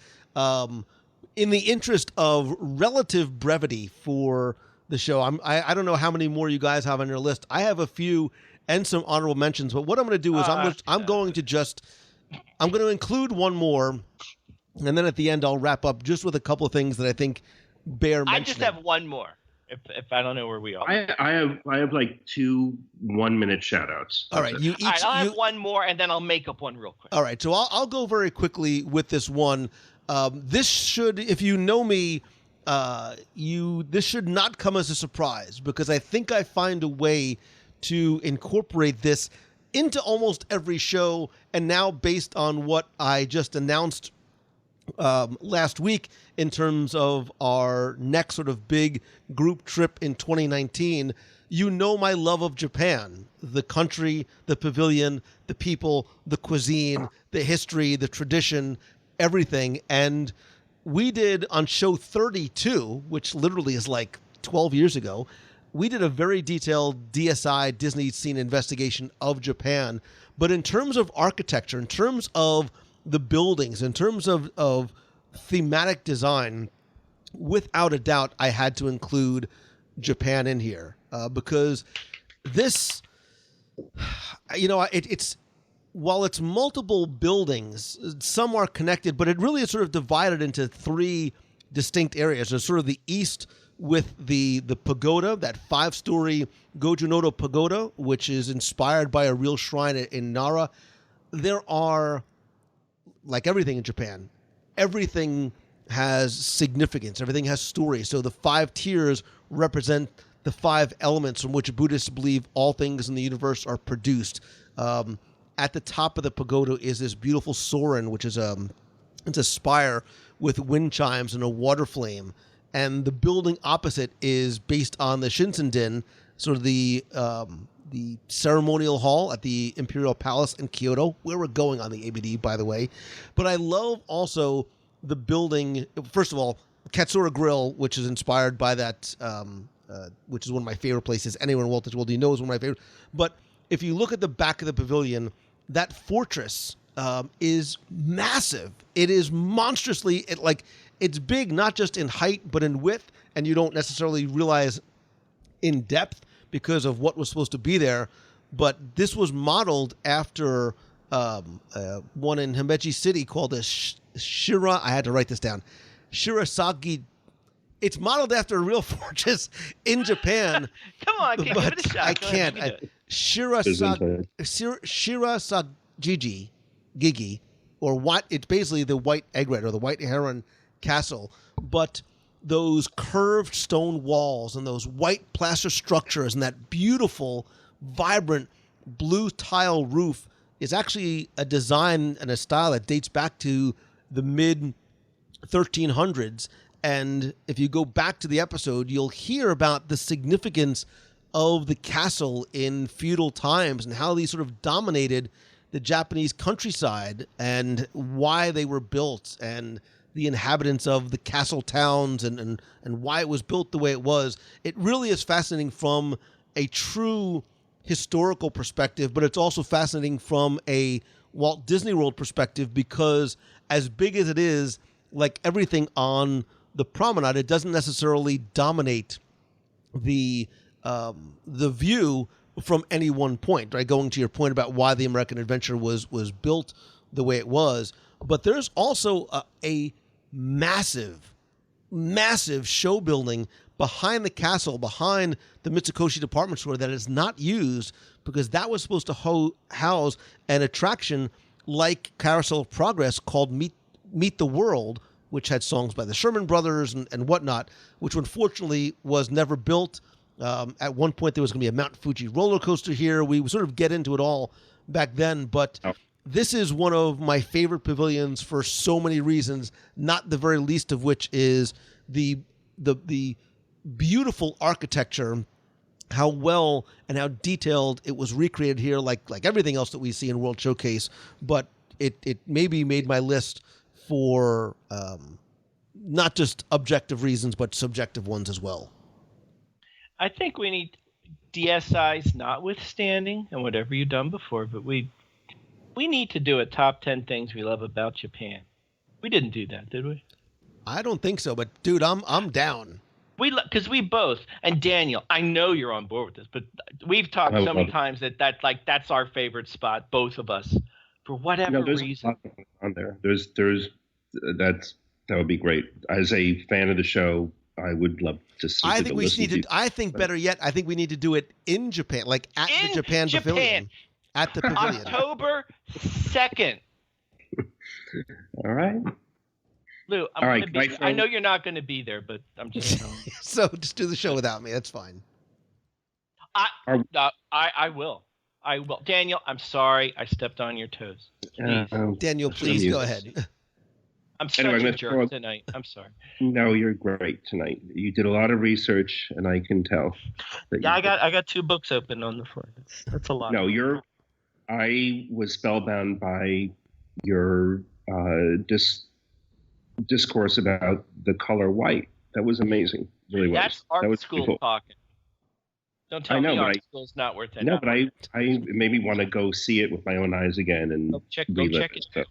in the interest of relative brevity for the show, I don't know how many more you guys have on your list. I have a few and some honorable mentions, but what I'm going to do is I'm going to include one more, and then at the end I'll wrap up just with a couple of things that I think bear mentioning. I just have one more. If I don't know where we are. I have like 2 1-minute shout outs. All right. I'll have one more and then I'll make up one real quick. All right. So I'll go very quickly with this one. This should, if you know me, this should not come as a surprise, because I think I find a way to incorporate this into almost every show. And now, based on what I just announced last week in terms of our next sort of big group trip in 2019, you know my love of Japan, the country, the pavilion, the people, the cuisine, the history, the tradition, everything. And we did on show 32, which literally is like 12 years ago, we did a very detailed DSI, Disney Scene Investigation of Japan. But in terms of architecture, in terms of the buildings, in terms of thematic design, without a doubt, I had to include Japan in here because this, it's while it's multiple buildings, some are connected, but it really is sort of divided into 3 distinct areas. There's sort of the east with the pagoda, that 5-story Goju-Noto pagoda, which is inspired by a real shrine in Nara. There are, like everything in Japan, everything has significance. Everything has story. So the 5 tiers represent the 5 elements from which Buddhists believe all things in the universe are produced. At the top of the pagoda is this beautiful soren, which is it's a spire with wind chimes and a water flame. And the building opposite is based on the Shinsen-den, sort of the ceremonial hall at the Imperial Palace in Kyoto, where we're going on the ABD, by the way. But I love also the building, first of all, Katsura Grill, which is inspired by that, which is one of my favorite places. Anywhere in Walt Disney World, you know, is one of my favorite. But if you look at the back of the pavilion, that fortress is massive. It is monstrously, it's big, not just in height, but in width, and you don't necessarily realize in depth because of what was supposed to be there. But this was modeled after one in Himeji City called the Shira. I had to write this down. Shirasagi. It's modeled after a real fortress in Japan. Come on, give it a shot. I can't. Shirasagi Gigi, or what? It's basically the White Egg Red or the White Heron Castle, but those curved stone walls and those white plaster structures and that beautiful, vibrant blue tile roof is actually a design and a style that dates back to the mid 1300s. And if you go back to the episode, you'll hear about the significance of the castle in feudal times and how these sort of dominated the Japanese countryside and why they were built and the inhabitants of the castle towns and why it was built the way it was. It really is fascinating from a true historical perspective, but it's also fascinating from a Walt Disney World perspective because as big as it is, like everything on the promenade, it doesn't necessarily dominate the view from any one point, right? Going to your point about why the American Adventure was built the way it was. But there's also a massive show building behind the castle, behind the Mitsukoshi department store that is not used because that was supposed to house an attraction like Carousel of Progress called Meet the World, which had songs by the Sherman Brothers and whatnot, which unfortunately was never built. At one point, there was going to be a Mount Fuji roller coaster here. We sort of get into it all back then, but this is one of my favorite pavilions for so many reasons, not the very least of which is the beautiful architecture, how well and how detailed it was recreated here, like everything else that we see in World Showcase. But it maybe made my list for not just objective reasons, but subjective ones as well. I think we need DSIs notwithstanding and whatever you've done before, but we need to do a top 10 things we love about Japan. We didn't do that, did we? I don't think so, but dude, I'm down. Because we both, and Daniel, I know you're on board with this, but we've talked so many times that's our favorite spot, both of us, for whatever reason. A lot on there. That would be great. As a fan of the show, I would love to see. I think we need to. I think better yet, I think we need to do it in Japan, like at the Japan Pavilion. At the pavilion. October 2nd. All right. Lou, I know you're not going to be there, but I'm just telling you. So just do the show without me. That's fine. I will. Daniel, I'm sorry. I stepped on your toes. Daniel, please go ahead. I'm such a jerk tonight. I'm sorry. No, you're great tonight. You did a lot of research, and I can tell. I got 2 books open on the floor. That's a lot. No, I was spellbound by your discourse about the color white. That was amazing. Really was. That's art school cool. Talking. Don't tell me art school's not worth it. No, but I maybe want to go see it with my own eyes again and go check it. Stuff.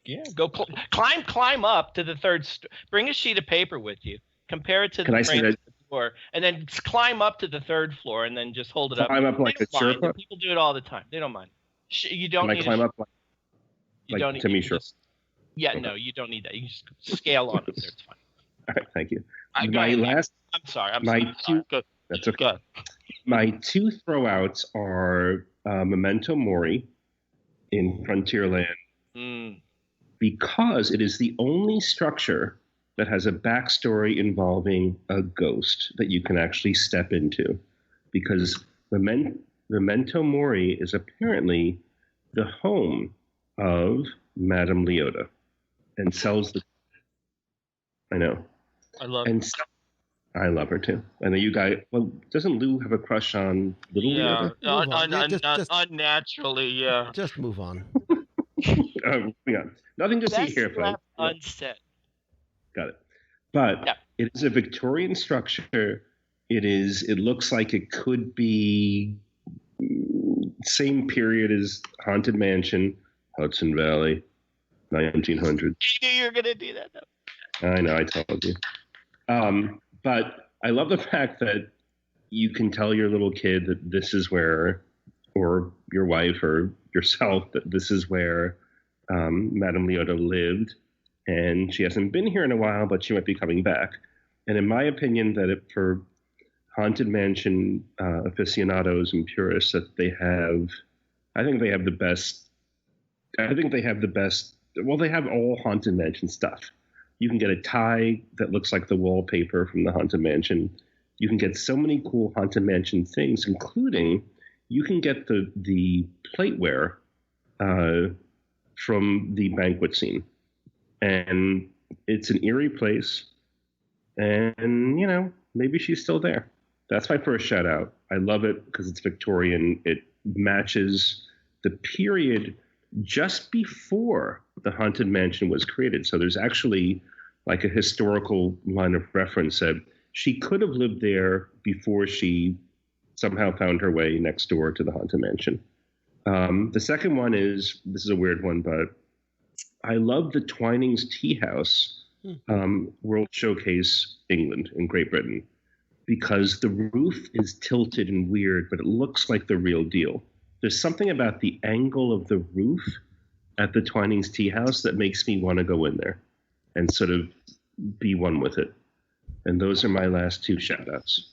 Yeah, go climb up to the 3rd. Bring a sheet of paper with you. Compare it to the frame of the floor, and then climb up to the 3rd floor, and then just hold it up. Climb up like a Sherpa. People do it all the time. They don't mind. You don't. Can need I climb up like Timmy Sherpa? Yeah, no, you don't need that. You just scale on up there. It's fine. All right, thank you. I'm sorry. That's okay. My 2 throwouts are Memento Mori in Frontierland, because it is the only structure that has a backstory involving a ghost that you can actually step into. Because Memento Mori is apparently the home of Madame Leota, and sells the. I know. I love her. I love her too. I know you guys. Well, doesn't Lou have a crush on Little Leota? Unnaturally, yeah. Just move on. Yeah. Nothing to see here, folks. Unset. Got it. But it is a Victorian structure. It looks like it could be same period as Haunted Mansion, Hudson Valley, 1900s. You knew you were going to do that, though. I know, I told you. But I love the fact that you can tell your little kid that this is where, or your wife or yourself, that this is where Madame Leota lived. And she hasn't been here in a while, but she might be coming back. And in my opinion, for Haunted Mansion aficionados and purists, that I think they have the best. Well, they have all Haunted Mansion stuff. You can get a tie that looks like the wallpaper from the Haunted Mansion. You can get so many cool Haunted Mansion things, including you can get the plateware from the banquet scene. And it's an eerie place. And, maybe she's still there. That's my first shout out. I love it because it's Victorian. It matches the period just before the Haunted Mansion was created. So there's actually like a historical line of reference that she could have lived there before she somehow found her way next door to the Haunted Mansion. The second one this is a weird one, but I love the Twinings Tea House, World Showcase England in Great Britain, because the roof is tilted and weird, but it looks like the real deal. There's something about the angle of the roof at the Twinings Tea House that makes me want to go in there and sort of be one with it. And those are my last 2 shout-outs.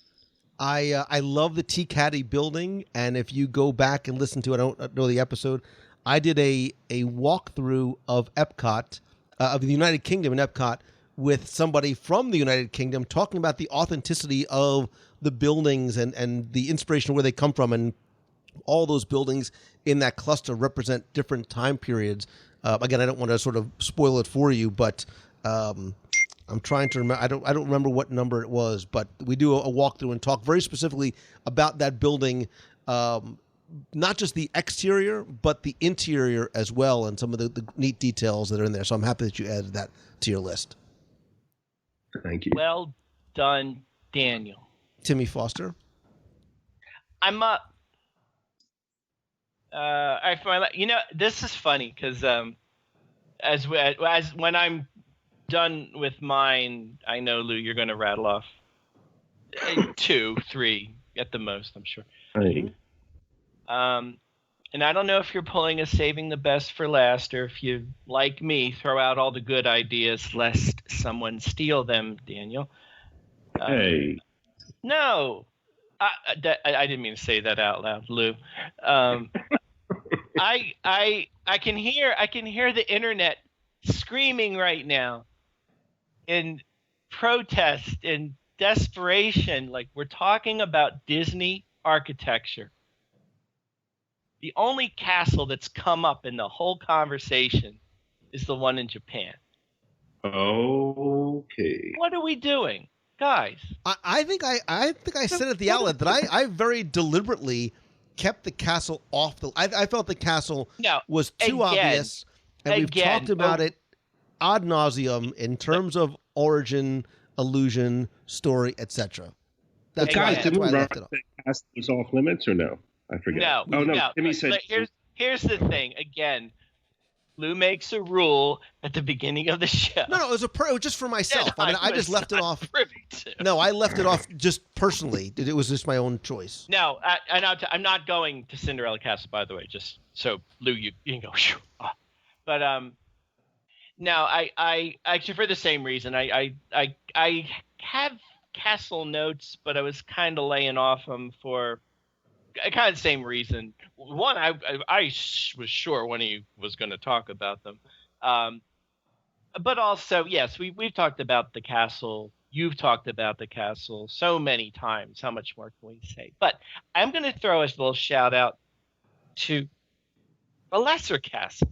I love the Tea Caddy building, and if you go back and listen to it, I don't know the episode, I did a walkthrough of Epcot, of the United Kingdom in Epcot, with somebody from the United Kingdom talking about the authenticity of the buildings and the inspiration of where they come from, and all those buildings in that cluster represent different time periods. Again, I don't want to sort of spoil it for you, but I'm trying to remember. I don't remember what number it was, but we do a walkthrough and talk very specifically about that building, not just the exterior, but the interior as well, and some of the neat details that are in there. So I'm happy that you added that to your list. Thank you. Well done, Daniel. Timmy Foster. I'm up. This is funny because as when I'm done with mine, I know, Lou, you're going to rattle off 2, 3 at the most, I'm sure. Hey. And I don't know if you're pulling a saving the best for last, or if you, like me, throw out all the good ideas lest someone steal them, Daniel. Hey. No, I didn't mean to say that out loud, Lou. I can hear the internet screaming right now in protest, in desperation. Like, we're talking about Disney architecture. The only castle that's come up in the whole conversation is the one in Japan. Okay. What are we doing, guys? I think I said at the outlet that I very deliberately kept the castle off the. I felt the castle was too obvious, and we've talked about it ad nauseum in terms of origin, illusion, story, etc. That's why I left it off. The castle was off limits, or no? I forget. No. Timmy said. Here's the thing. Again, Lou makes a rule at the beginning of the show. No, it was just for myself. I mean, I just left it off. No, I left it off just personally. It was just my own choice. No, I'm not going to Cinderella Castle, by the way. Just so Lou, you can go. But no, I actually, for the same reason. I have castle notes, but I was kind of laying off them for kind of the same reason. One, I was sure one of you was going to talk about them. But also, yes, we've talked about the castle. You've talked about the castle so many times. How much more can we say? But I'm going to throw a little shout out to a lesser castle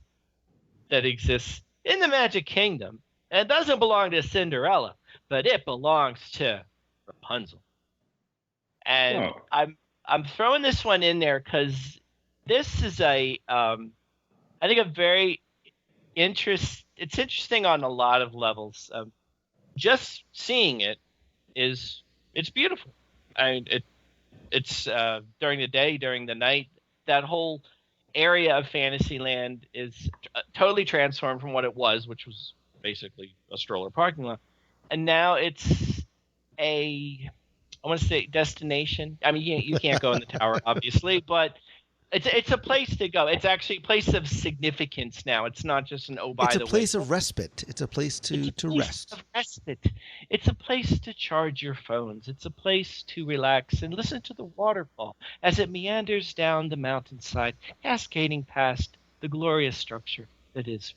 that exists in the Magic Kingdom. And it doesn't belong to Cinderella, but it belongs to Rapunzel. And I'm throwing this one in there because this is I think a very it's interesting on a lot of levels. Just seeing it's beautiful. It's during the day, during the night, that whole area of Fantasyland is totally transformed from what it was, which was basically a stroller parking lot. And now it's I want to say destination. I mean, you can't go in the tower, obviously, but it's a place to go. It's actually a place of significance now. It's not just by the way. It's a place of respite. It's a place to rest. Of respite. It's a place to charge your phones. It's a place to relax and listen to the waterfall as it meanders down the mountainside, cascading past the glorious structure that is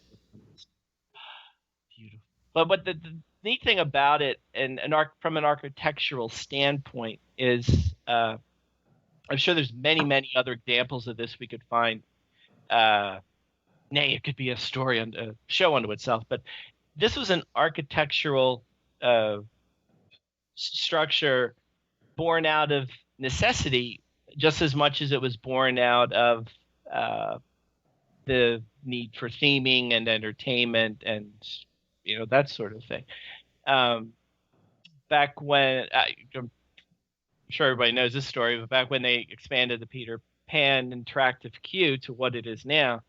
beautiful. But the neat thing about it, and from an architectural standpoint, is I'm sure there's many other examples of this we could find. It could be a story and a show unto itself. But this was an architectural structure born out of necessity, just as much as it was born out of the need for theming and entertainment and that sort of thing. Back when I'm sure everybody knows this story, but back when they expanded the Peter Pan interactive queue to what it is now,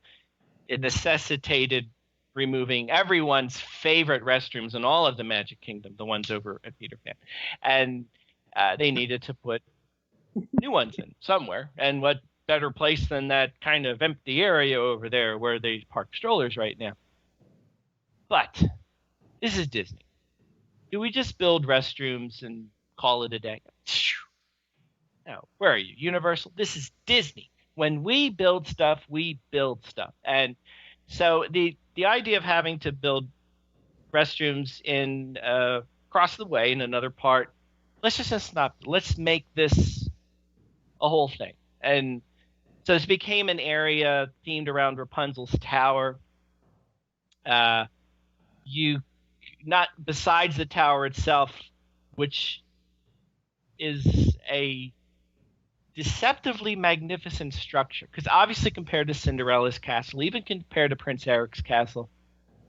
it necessitated removing everyone's favorite restrooms in all of the Magic Kingdom, the ones over at Peter Pan. And they needed to put new ones in somewhere. And what better place than that kind of empty area over there where they park strollers right now? But this is Disney. Do we just build restrooms and call it a day? No. Where are you? Universal? This is Disney. When we build stuff, we build stuff. And so the idea of having to build restrooms in across the way in another part, let's just stop. Let's make this a whole thing. And so this became an area themed around Rapunzel's tower. Not besides the tower itself, which is a deceptively magnificent structure. Because obviously compared to Cinderella's castle, even compared to Prince Eric's castle,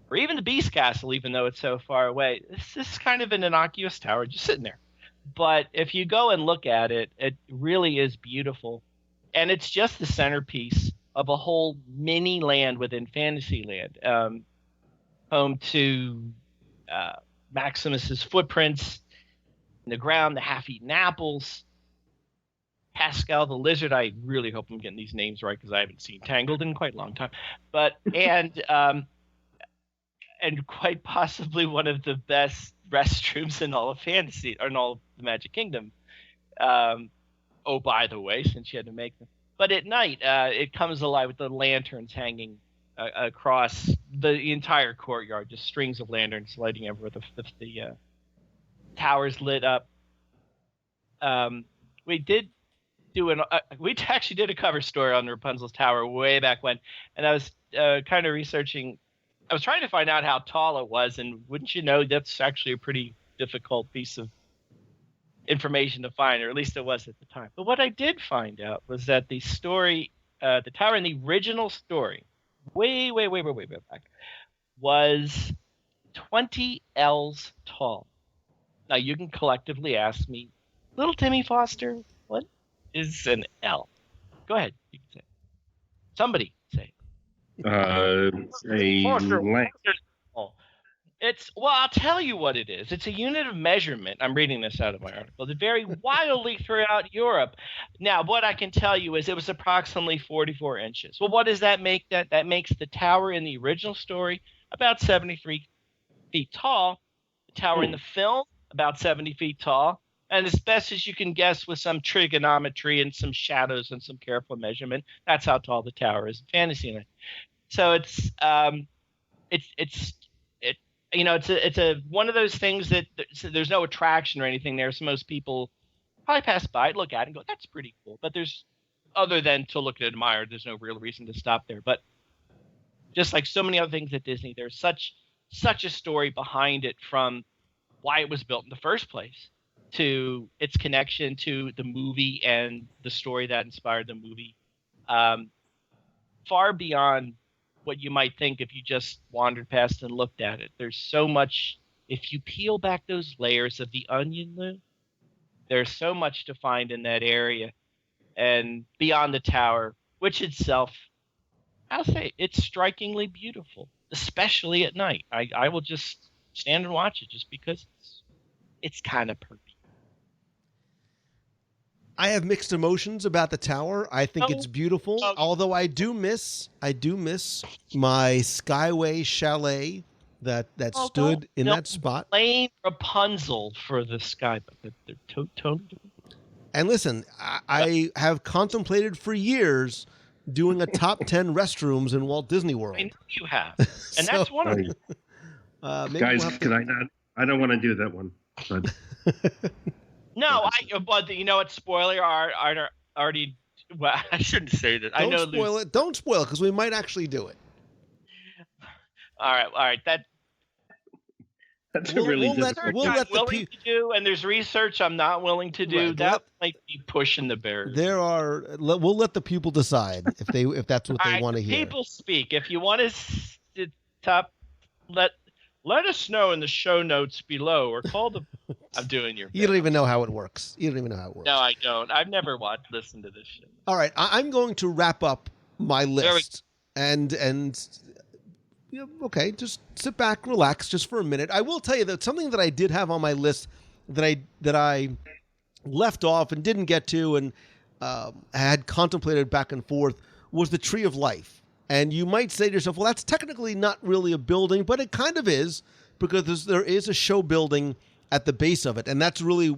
or even the Beast Castle, even though it's so far away, this is kind of an innocuous tower just sitting there. But if you go and look at it, it really is beautiful. And it's just the centerpiece of a whole mini land within Fantasyland, home to Maximus's footprints in the ground, the half-eaten apples, Pascal the lizard. I really hope I'm getting these names right because I haven't seen Tangled in quite a long time. But and quite possibly one of the best restrooms in all of fantasy, or in all of the Magic Kingdom. Oh, by the way, since you had to make them. But at night, it comes alive with the lanterns hanging across the entire courtyard, just strings of lanterns lighting everywhere. The towers lit up. We actually did a cover story on Rapunzel's Tower way back when, and I was kind of researching. I was trying to find out how tall it was, and wouldn't you know, that's actually a pretty difficult piece of information to find, or at least it was at the time. But what I did find out was that the story, the tower in the original story, way back, was 20 L's tall. Now you can collectively ask me, little Timmy Foster, what is an L? Go ahead, you can say it. Somebody say it. A length. I'll tell you what it is. It's a unit of measurement. I'm reading this out of my article. It's very wildly throughout Europe. Now, what I can tell you is it was approximately 44 inches. Well, what does that make? That makes the tower in the original story about 73 feet tall. The tower in the film, about 70 feet tall. And as best as you can guess with some trigonometry and some shadows and some careful measurement, that's how tall the tower is in Fantasyland. So it's one of those things that there's no attraction or anything there. So most people probably pass by, look at it and go, that's pretty cool. But other than to look and admire, there's no real reason to stop there. But just like so many other things at Disney, there's such a story behind it, from why it was built in the first place to its connection to the movie and the story that inspired the movie. Far beyond what you might think if you just wandered past and looked at it. There's so much. If you peel back those layers of the onion, Lou, there's so much to find in that area. And beyond the tower, which itself, I'll say, it's strikingly beautiful, especially at night. I will just stand and watch it just because it's kind of pretty. I have mixed emotions about the tower. I think it's beautiful, although I do miss my Skyway chalet that stood in that spot. Blame Rapunzel for the sky, but they're totally different. And listen, I have contemplated for years doing a top 10 restrooms in Walt Disney World. I know you have, and that's one of them. Guys, can I not? I don't want to do that one. But... No, but you know what? Spoiler already. Well, I shouldn't say that. Don't spoil it. Don't spoil it, because we might actually do it. All right. That's we'll let the people do, and there's research I'm not willing to do. Right, that might be pushing the barrier. We'll let the people decide if that's what they want to hear. People speak. If you want to let us know in the show notes below, or call the. I'm doing your. You don't even know how it works. No, I don't. I've never listened to this shit. All right, I'm going to wrap up my list, and okay, just sit back, relax, just for a minute. I will tell you that something that I did have on my list that I left off and didn't get to, and had contemplated back and forth, was the Tree of Life. And you might say to yourself, well, that's technically not really a building, but it kind of is, because there is a show building at the base of it. And that's really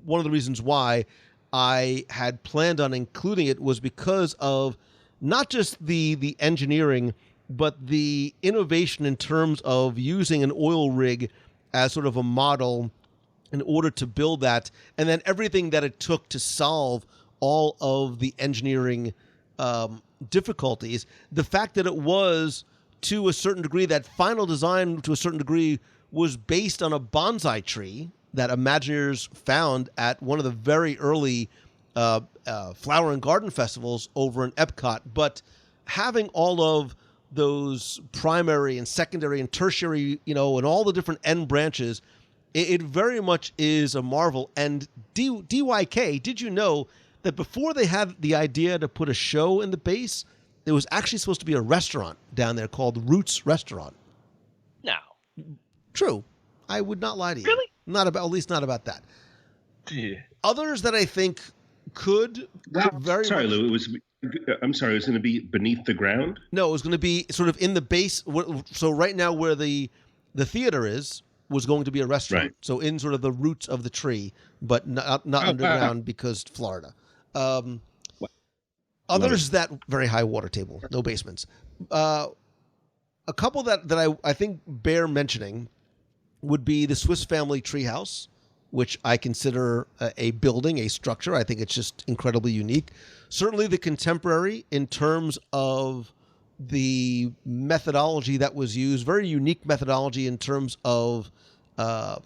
one of the reasons why I had planned on including it, was because of not just the engineering, but the innovation in terms of using an oil rig as sort of a model in order to build that, and then everything that it took to solve all of the engineering difficulties. The fact that it was, to a certain degree, that final design to a certain degree was based on a bonsai tree that Imagineers found at one of the very early flower and garden festivals over in Epcot. But having all of those primary and secondary and tertiary, and all the different end branches, it very much is a marvel. And DYK, did you know that before they had the idea to put a show in the base, there was actually supposed to be a restaurant down there called Roots Restaurant? No. True. I would not lie to you. Really? At least not about that. Yeah. Others that I think could very Sorry, much... Lou. I'm sorry. It was going to be beneath the ground. No, it was going to be sort of in the base. So right now, where the theater was going to be a restaurant. Right. So in sort of the roots of the tree, but not underground because Florida. Others that very high water table, no basements. A couple that I think bear mentioning would be the Swiss Family Treehouse, which I consider a building, a structure. I think it's just incredibly unique. Certainly the Contemporary in terms of the methodology that was used, very unique methodology in terms of that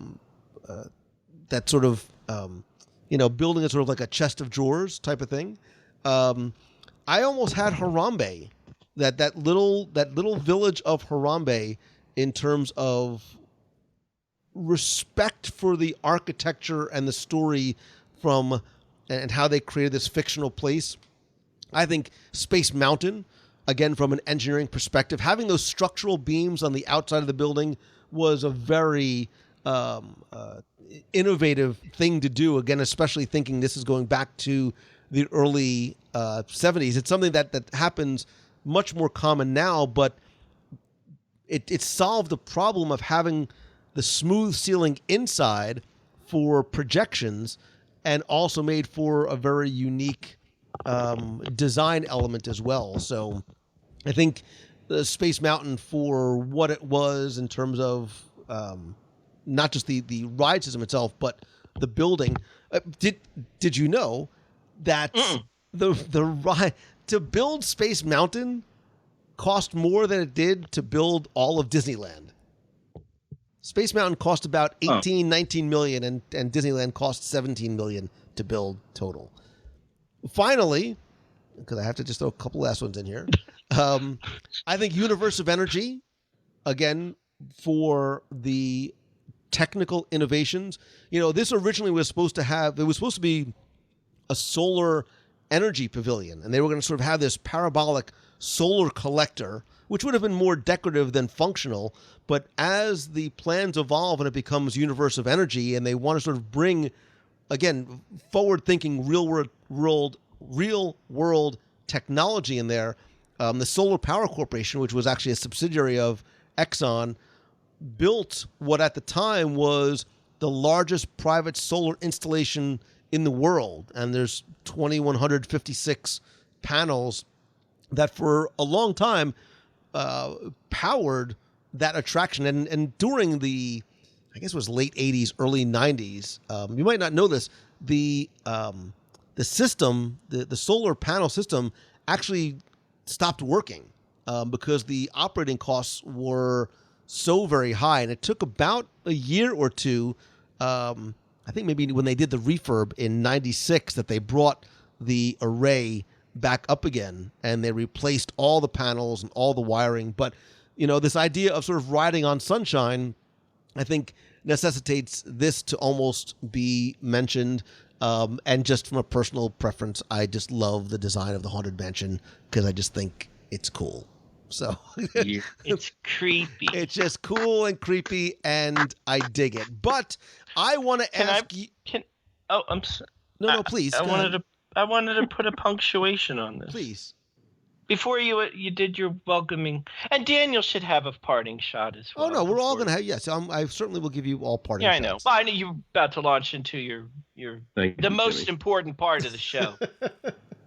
sort of, building a sort of like a chest of drawers type of thing. I almost had Harambe, that little village of Harambe in terms of respect for the architecture and the story and how they created this fictional place. I think Space Mountain, again, from an engineering perspective, having those structural beams on the outside of the building was a very innovative thing to do. Again, especially thinking this is going back to the early 70s. It's something that happens much more common now, but it solved the problem of having the smooth ceiling inside for projections, and also made for a very unique design element as well. So I think the Space Mountain, for what it was in terms of not just the ride system itself, but the building. Did you know that the ride to build Space Mountain cost more than it did to build all of Disneyland? Space Mountain cost about 19 million, and Disneyland cost 17 million to build total. Finally, because I have to just throw a couple last ones in here, I think Universe of Energy, again, for the technical innovations. This originally was supposed to be a solar energy pavilion, and they were going to sort of have this parabolic solar collector, which would have been more decorative than functional. But as the plans evolve and it becomes Universe of Energy, and they want to sort of bring, again, forward-thinking real world technology in there, the Solar Power Corporation, which was actually a subsidiary of Exxon, built what at the time was the largest private solar installation in the world. And there's 2,156 panels that for a long time powered that attraction. And during the, I guess it was late 80s, early 90s, you might not know this, the system, the solar panel system actually stopped working because the operating costs were so very high. And it took about a year or two, I think maybe when they did the refurb in 96, that they brought the array back up again, and they replaced all the panels and all the wiring. But, this idea of sort of riding on sunshine, I think necessitates this to almost be mentioned. And just from a personal preference, I just love the design of the Haunted Mansion because I just think it's cool. So it's creepy. It's just cool and creepy, and I dig it. But I want to ask you. I'm sorry. No, please. I wanted to put a punctuation on this. Please. Before you did your welcoming, and Daniel should have a parting shot as well. Oh no, we're all going to have. Yes, I certainly will give you all parting. Yeah, shots. I know. Well, I know you're about to launch into your the most important part of the show.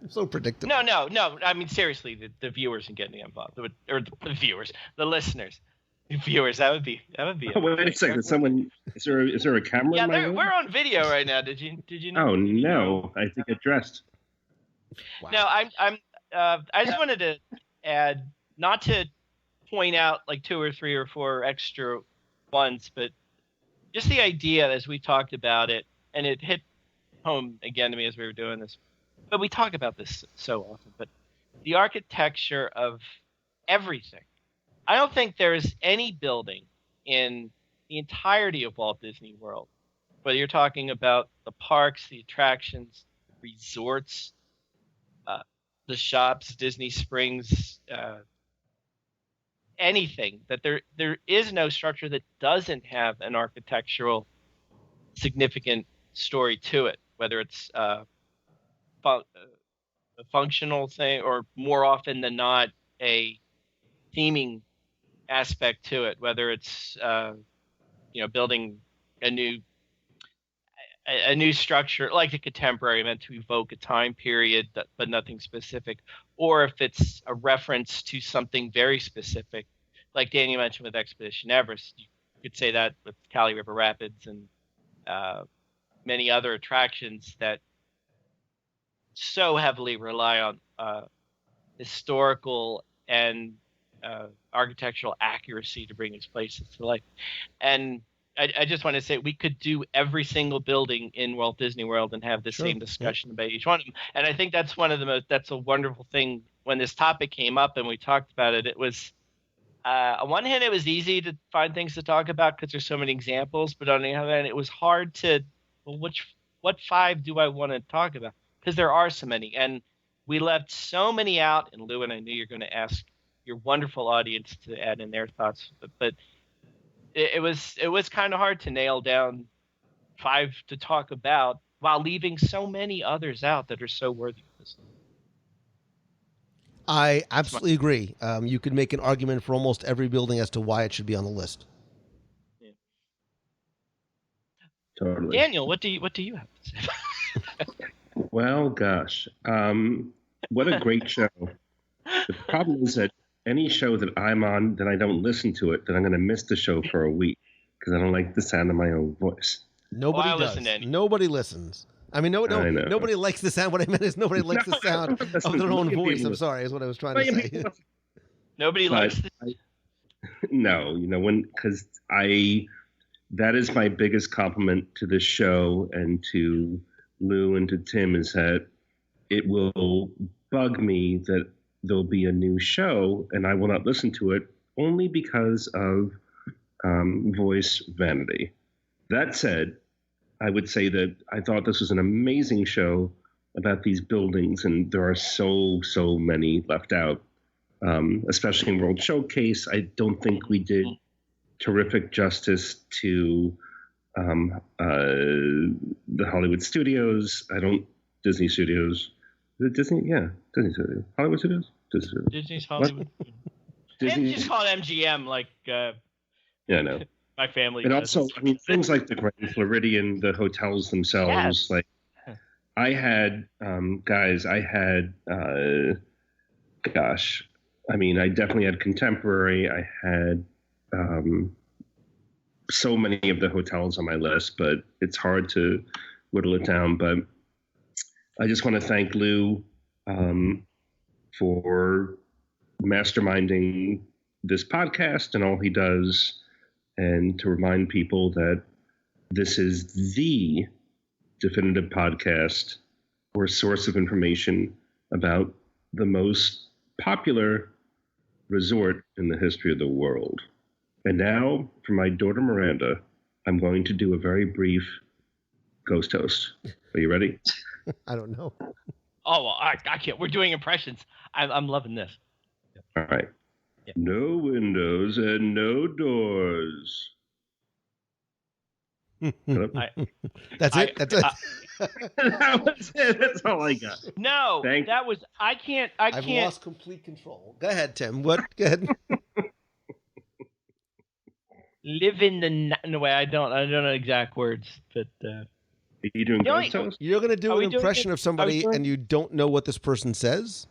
So predictable. No. I mean, seriously, the viewers are getting involved, or the viewers, the listeners, the viewers. That would be. Oh, wait a second. Is there a camera? Yeah, in my room? we're on video right now. Did you know? Oh no, I think it dressed. Wow. No, I just wanted to add, not to point out like 2 or 3 or 4 extra ones, but just the idea as we talked about it, and it hit home again to me as we were doing this. But we talk about this so often, but the architecture of everything. I don't think there's any building in the entirety of Walt Disney World, whether you're talking about the parks, the attractions, resorts, the shops, Disney Springs, anything, that there is no structure that doesn't have an architectural significant story to it, whether it's a functional thing or more often than not a theming aspect to it, whether it's building a new structure like a contemporary meant to evoke a time period but nothing specific, or if it's a reference to something very specific, like Danny mentioned with Expedition Everest. You could say that with Cali River Rapids and many other attractions that so heavily rely on historical and architectural accuracy to bring these places to life. And I just want to say we could do every single building in Walt Disney World and have the same discussion about each one of them. And I think that's that's a wonderful thing. When this topic came up and we talked about it, it was, on one hand, it was easy to find things to talk about because there's so many examples. But on the other hand, it was hard to, what 5 do I want to talk about? Because there are so many. And we left so many out. And Lou, and I knew you're going to ask your wonderful audience to add in their thoughts. But it was kind of hard to nail down 5 to talk about while leaving so many others out that are so worthy of this. I absolutely agree. You could make an argument for almost every building as to why it should be on the list. Yeah. Totally. Daniel, what do you have to say? Well, gosh, what a great show. The problem is that any show that I'm on that I don't listen to it, then I'm going to miss the show for a week because I don't like the sound of my own voice. Nobody does. Nobody listens. I mean, nobody likes the sound. What I meant is nobody likes the sound of their own voice. I'm sorry, is what I was trying to say. Nobody likes the... No, because that is my biggest compliment to this show and to Lou and to Tim, is that it will bug me that there'll be a new show and I will not listen to it only because of voice vanity. That said, I would say that I thought this was an amazing show about these buildings, and there are so many left out, especially in World Showcase. I don't think we did terrific justice to the Hollywood Studios. Disney Studios. Is it Disney? Yeah, Disney Studios. Hollywood Studios? Disney's Hollywood. Disney just called MGM like... yeah, no. My family. And also, things like the Grand Floridian, the hotels themselves. Yes. Like, I had, I definitely had Contemporary. I had so many of the hotels on my list, but it's hard to whittle it down. But I just want to thank Lou for masterminding this podcast and all he does, and to remind people that this is the definitive podcast or source of information about the most popular resort in the history of the world. And now, for my daughter Miranda, I'm going to do a very brief ghost toast. Are you ready? I don't know. Oh, well, I can't. We're doing impressions. I'm loving this. All right. Yeah. No windows and no doors. That's it. That was it. That's all I got. No, I can't. I've lost complete control. Go ahead, Tim. What? Go ahead. Live in the way. I don't know exact words, but. Are you doing ghost toast? You're going to do an impression of somebody and you don't know what this person says?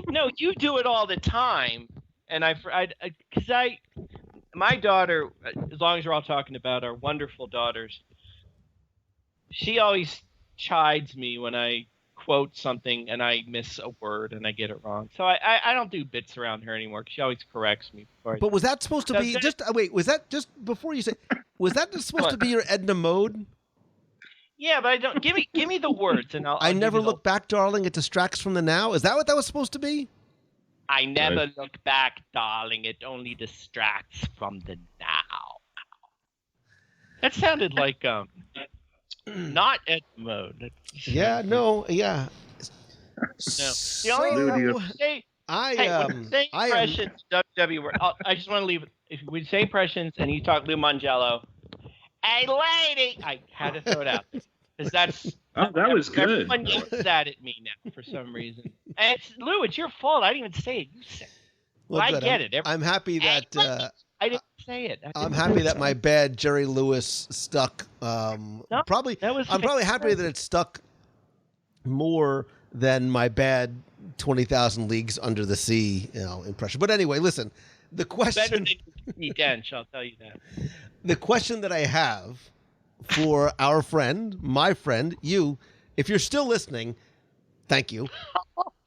No, you do it all the time, and my daughter, as long as we're all talking about our wonderful daughters, she always chides me when I quote something and I miss a word and I get it wrong. So I don't do bits around her anymore because she always corrects me. But was that supposed to be was that just before you say? Was that just supposed to be your Edna Mode? Yeah, but I don't. Give me the words, and I'll. I never look back, darling. It distracts from the now. Is that what that was supposed to be? I never look back, darling. It only distracts from the now. That sounded like not Ed Mode. Yeah. No. Yeah. No. When we say impressions, WDW World, I just want to leave. If we say impressions and you talk Lou Mangello, hey lady, I had to throw it out because that's. Oh, that was good. Everyone yells that at me now for some reason. And Lou, it's your fault. I didn't even say it. You said it. Well, I get it. I'm happy that I didn't say it. I'm happy that my bad Jerry Lewis stuck. I'm probably happy that it stuck more than my bad 20,000 Leagues Under the Sea, impression. But anyway, listen, the question. Better than Pete Dench, I'll tell you that. The question that I have for our friend, my friend, you, if you're still listening, thank you.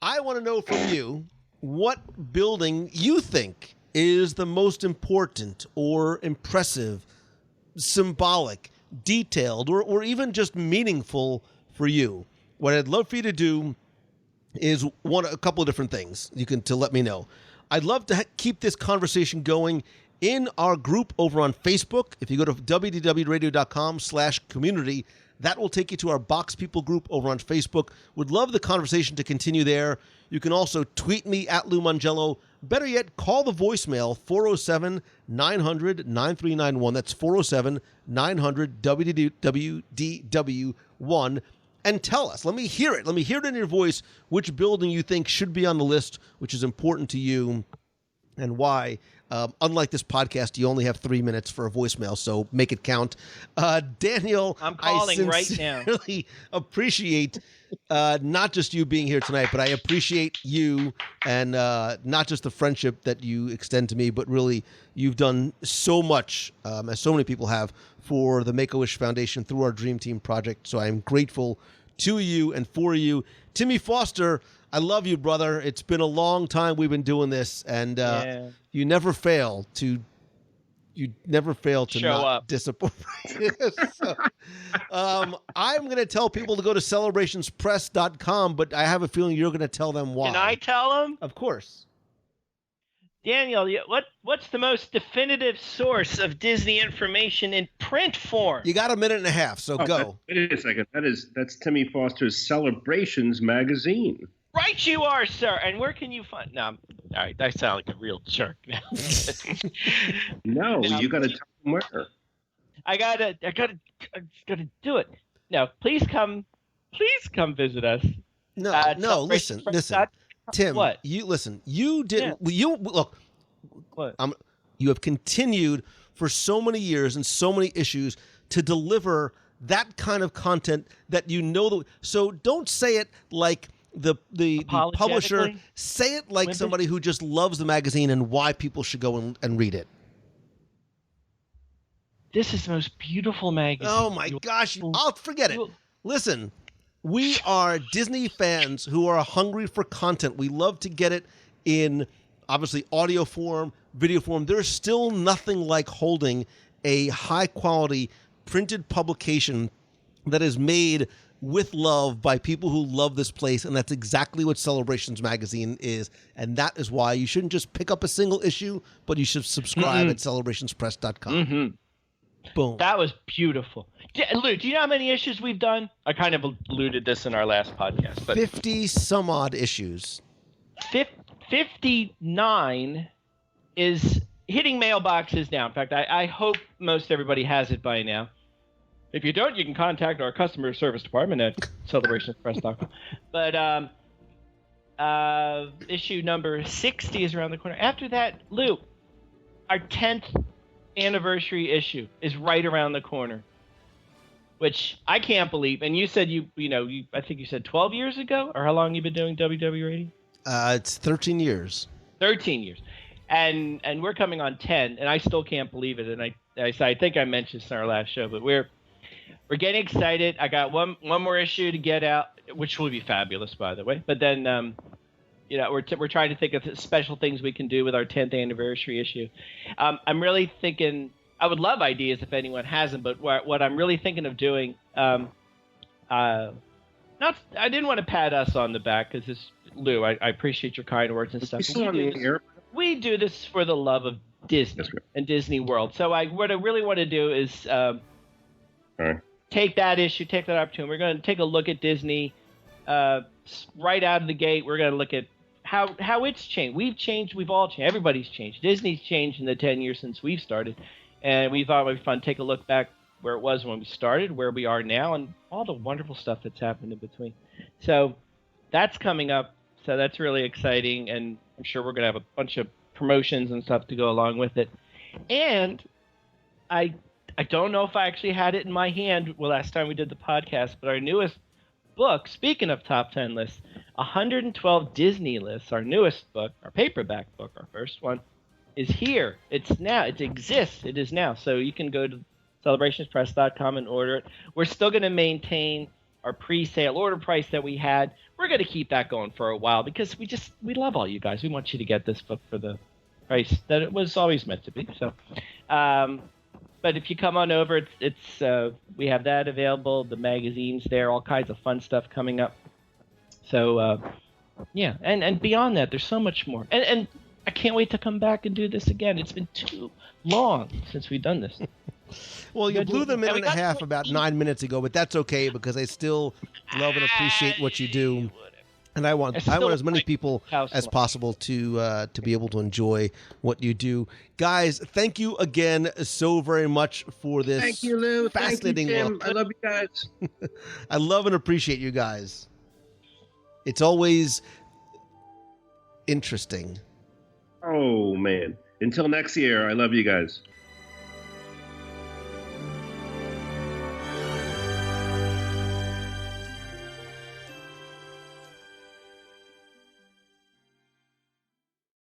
I want to know from you what building you think is the most important or impressive, symbolic, detailed, or even just meaningful for you. What I'd love for you to do is a couple of different things to let me know. I'd love to keep this conversation going in our group over on Facebook. If you go to wdwradio.com/community, that will take you to our Box People group over on Facebook. Would love the conversation to continue there. You can also tweet me at Lou Mangello. Better yet, call the voicemail 407-900-9391. That's 407-900-WDW1. And tell us. Let me hear it. Let me hear it in your voice which building you think should be on the list, which is important to you, and why. Unlike this podcast, you only have 3 minutes for a voicemail, so make it count. Daniel, I'm calling right now. I sincerely appreciate not just you being here tonight, but I appreciate you and not just the friendship that you extend to me, but really you've done so much, as so many people have, for the Make-A-Wish Foundation through our Dream Team project. So I'm grateful to you and for you. Timmy Foster, I love you, brother. It's been a long time we've been doing this, and you never fail to show not up. Disappoint. So, I'm going to tell people to go to celebrationspress.com, but I have a feeling you're going to tell them why. Can I tell them? Of course. Daniel, what's the most definitive source of Disney information in print form? You got a minute and a half, so go. Wait a second. That's Timmy Foster's Celebrations magazine. Right you are, sir. And where can you find... No, all right, I sound like a real jerk now. No, you got to tell them where. I gotta do it. No, please come visit us. No, listen. Tim, what? You listen. You didn't. Yeah. You look. What? You have continued for so many years and so many issues to deliver that kind of content that So don't say it like the publisher. Say it like somebody who just loves the magazine and why people should go and read it. This is the most beautiful magazine. Oh my gosh! I'll forget it. Listen. We are Disney fans who are hungry for content. We love to get it in, obviously, audio form, video form. There's still nothing like holding a high-quality printed publication that is made with love by people who love this place, and that's exactly what Celebrations Magazine is. And that is why you shouldn't just pick up a single issue, but you should subscribe at celebrationspress.com. Mm-hmm. Boom. That was beautiful. Lou, do you know how many issues we've done? I kind of alluded this in our last podcast. But 50 some odd issues. 59 is hitting mailboxes now. In fact, I hope most everybody has it by now. If you don't, you can contact our customer service department at celebrationspress.com. But issue number 60 is around the corner. After that, Lou, our 10th anniversary issue is right around the corner, which I can't believe. And you said I think you said 12 years ago, or how long you've been doing WDW Radio? It's 13 years. 13 years, and we're coming on 10, and I still can't believe it. And I think I mentioned this in our last show, but we're getting excited. I got one more issue to get out, which will be fabulous, by the way. But then we're trying to think of special things we can do with our 10th anniversary issue. I'm really thinking, I would love ideas if anyone has them, but what I'm really thinking of doing, I didn't want to pat us on the back because Lou, I appreciate your kind words and stuff. We do this for the love of Disney and Disney World. So what I really want to do is take that opportunity. We're going to take a look at Disney right out of the gate. We're going to look at how it's changed. We've changed. We've all changed. Everybody's changed. Disney's changed in the 10 years since we've started, and we thought it would be fun to take a look back where it was when we started, where we are now, and all the wonderful stuff that's happened in between. So that's coming up. So that's really exciting, and I'm sure we're going to have a bunch of promotions and stuff to go along with it. And I don't know if I actually had it in my hand last time we did the podcast, but our newest book, speaking of top 10 lists, 112 Disney lists, our newest book, our paperback book, our first one, is here. It's now. It exists. It is now. So you can go to celebrationspress.com and order it. We're still going to maintain our pre-sale order price that we had. We're going to keep that going for a while because we love all you guys. We want you to get this book for the price that it was always meant to be. So, but if you come on over, it's we have that available. The magazine's there, all kinds of fun stuff coming up. So, yeah, and beyond that, there's so much more. And I can't wait to come back and do this again. It's been too long since we've done this. Well, you blew the minute and a half about 9 minutes ago, but that's okay because I still love and appreciate what you do. And I want as many people as possible to be able to enjoy what you do. Guys, thank you again so very much for this. Thank you, Lou. Fascinating Thank you, Tim. look. I love you guys. I love and appreciate you guys. It's always interesting. Oh, man. Until next year, I love you guys.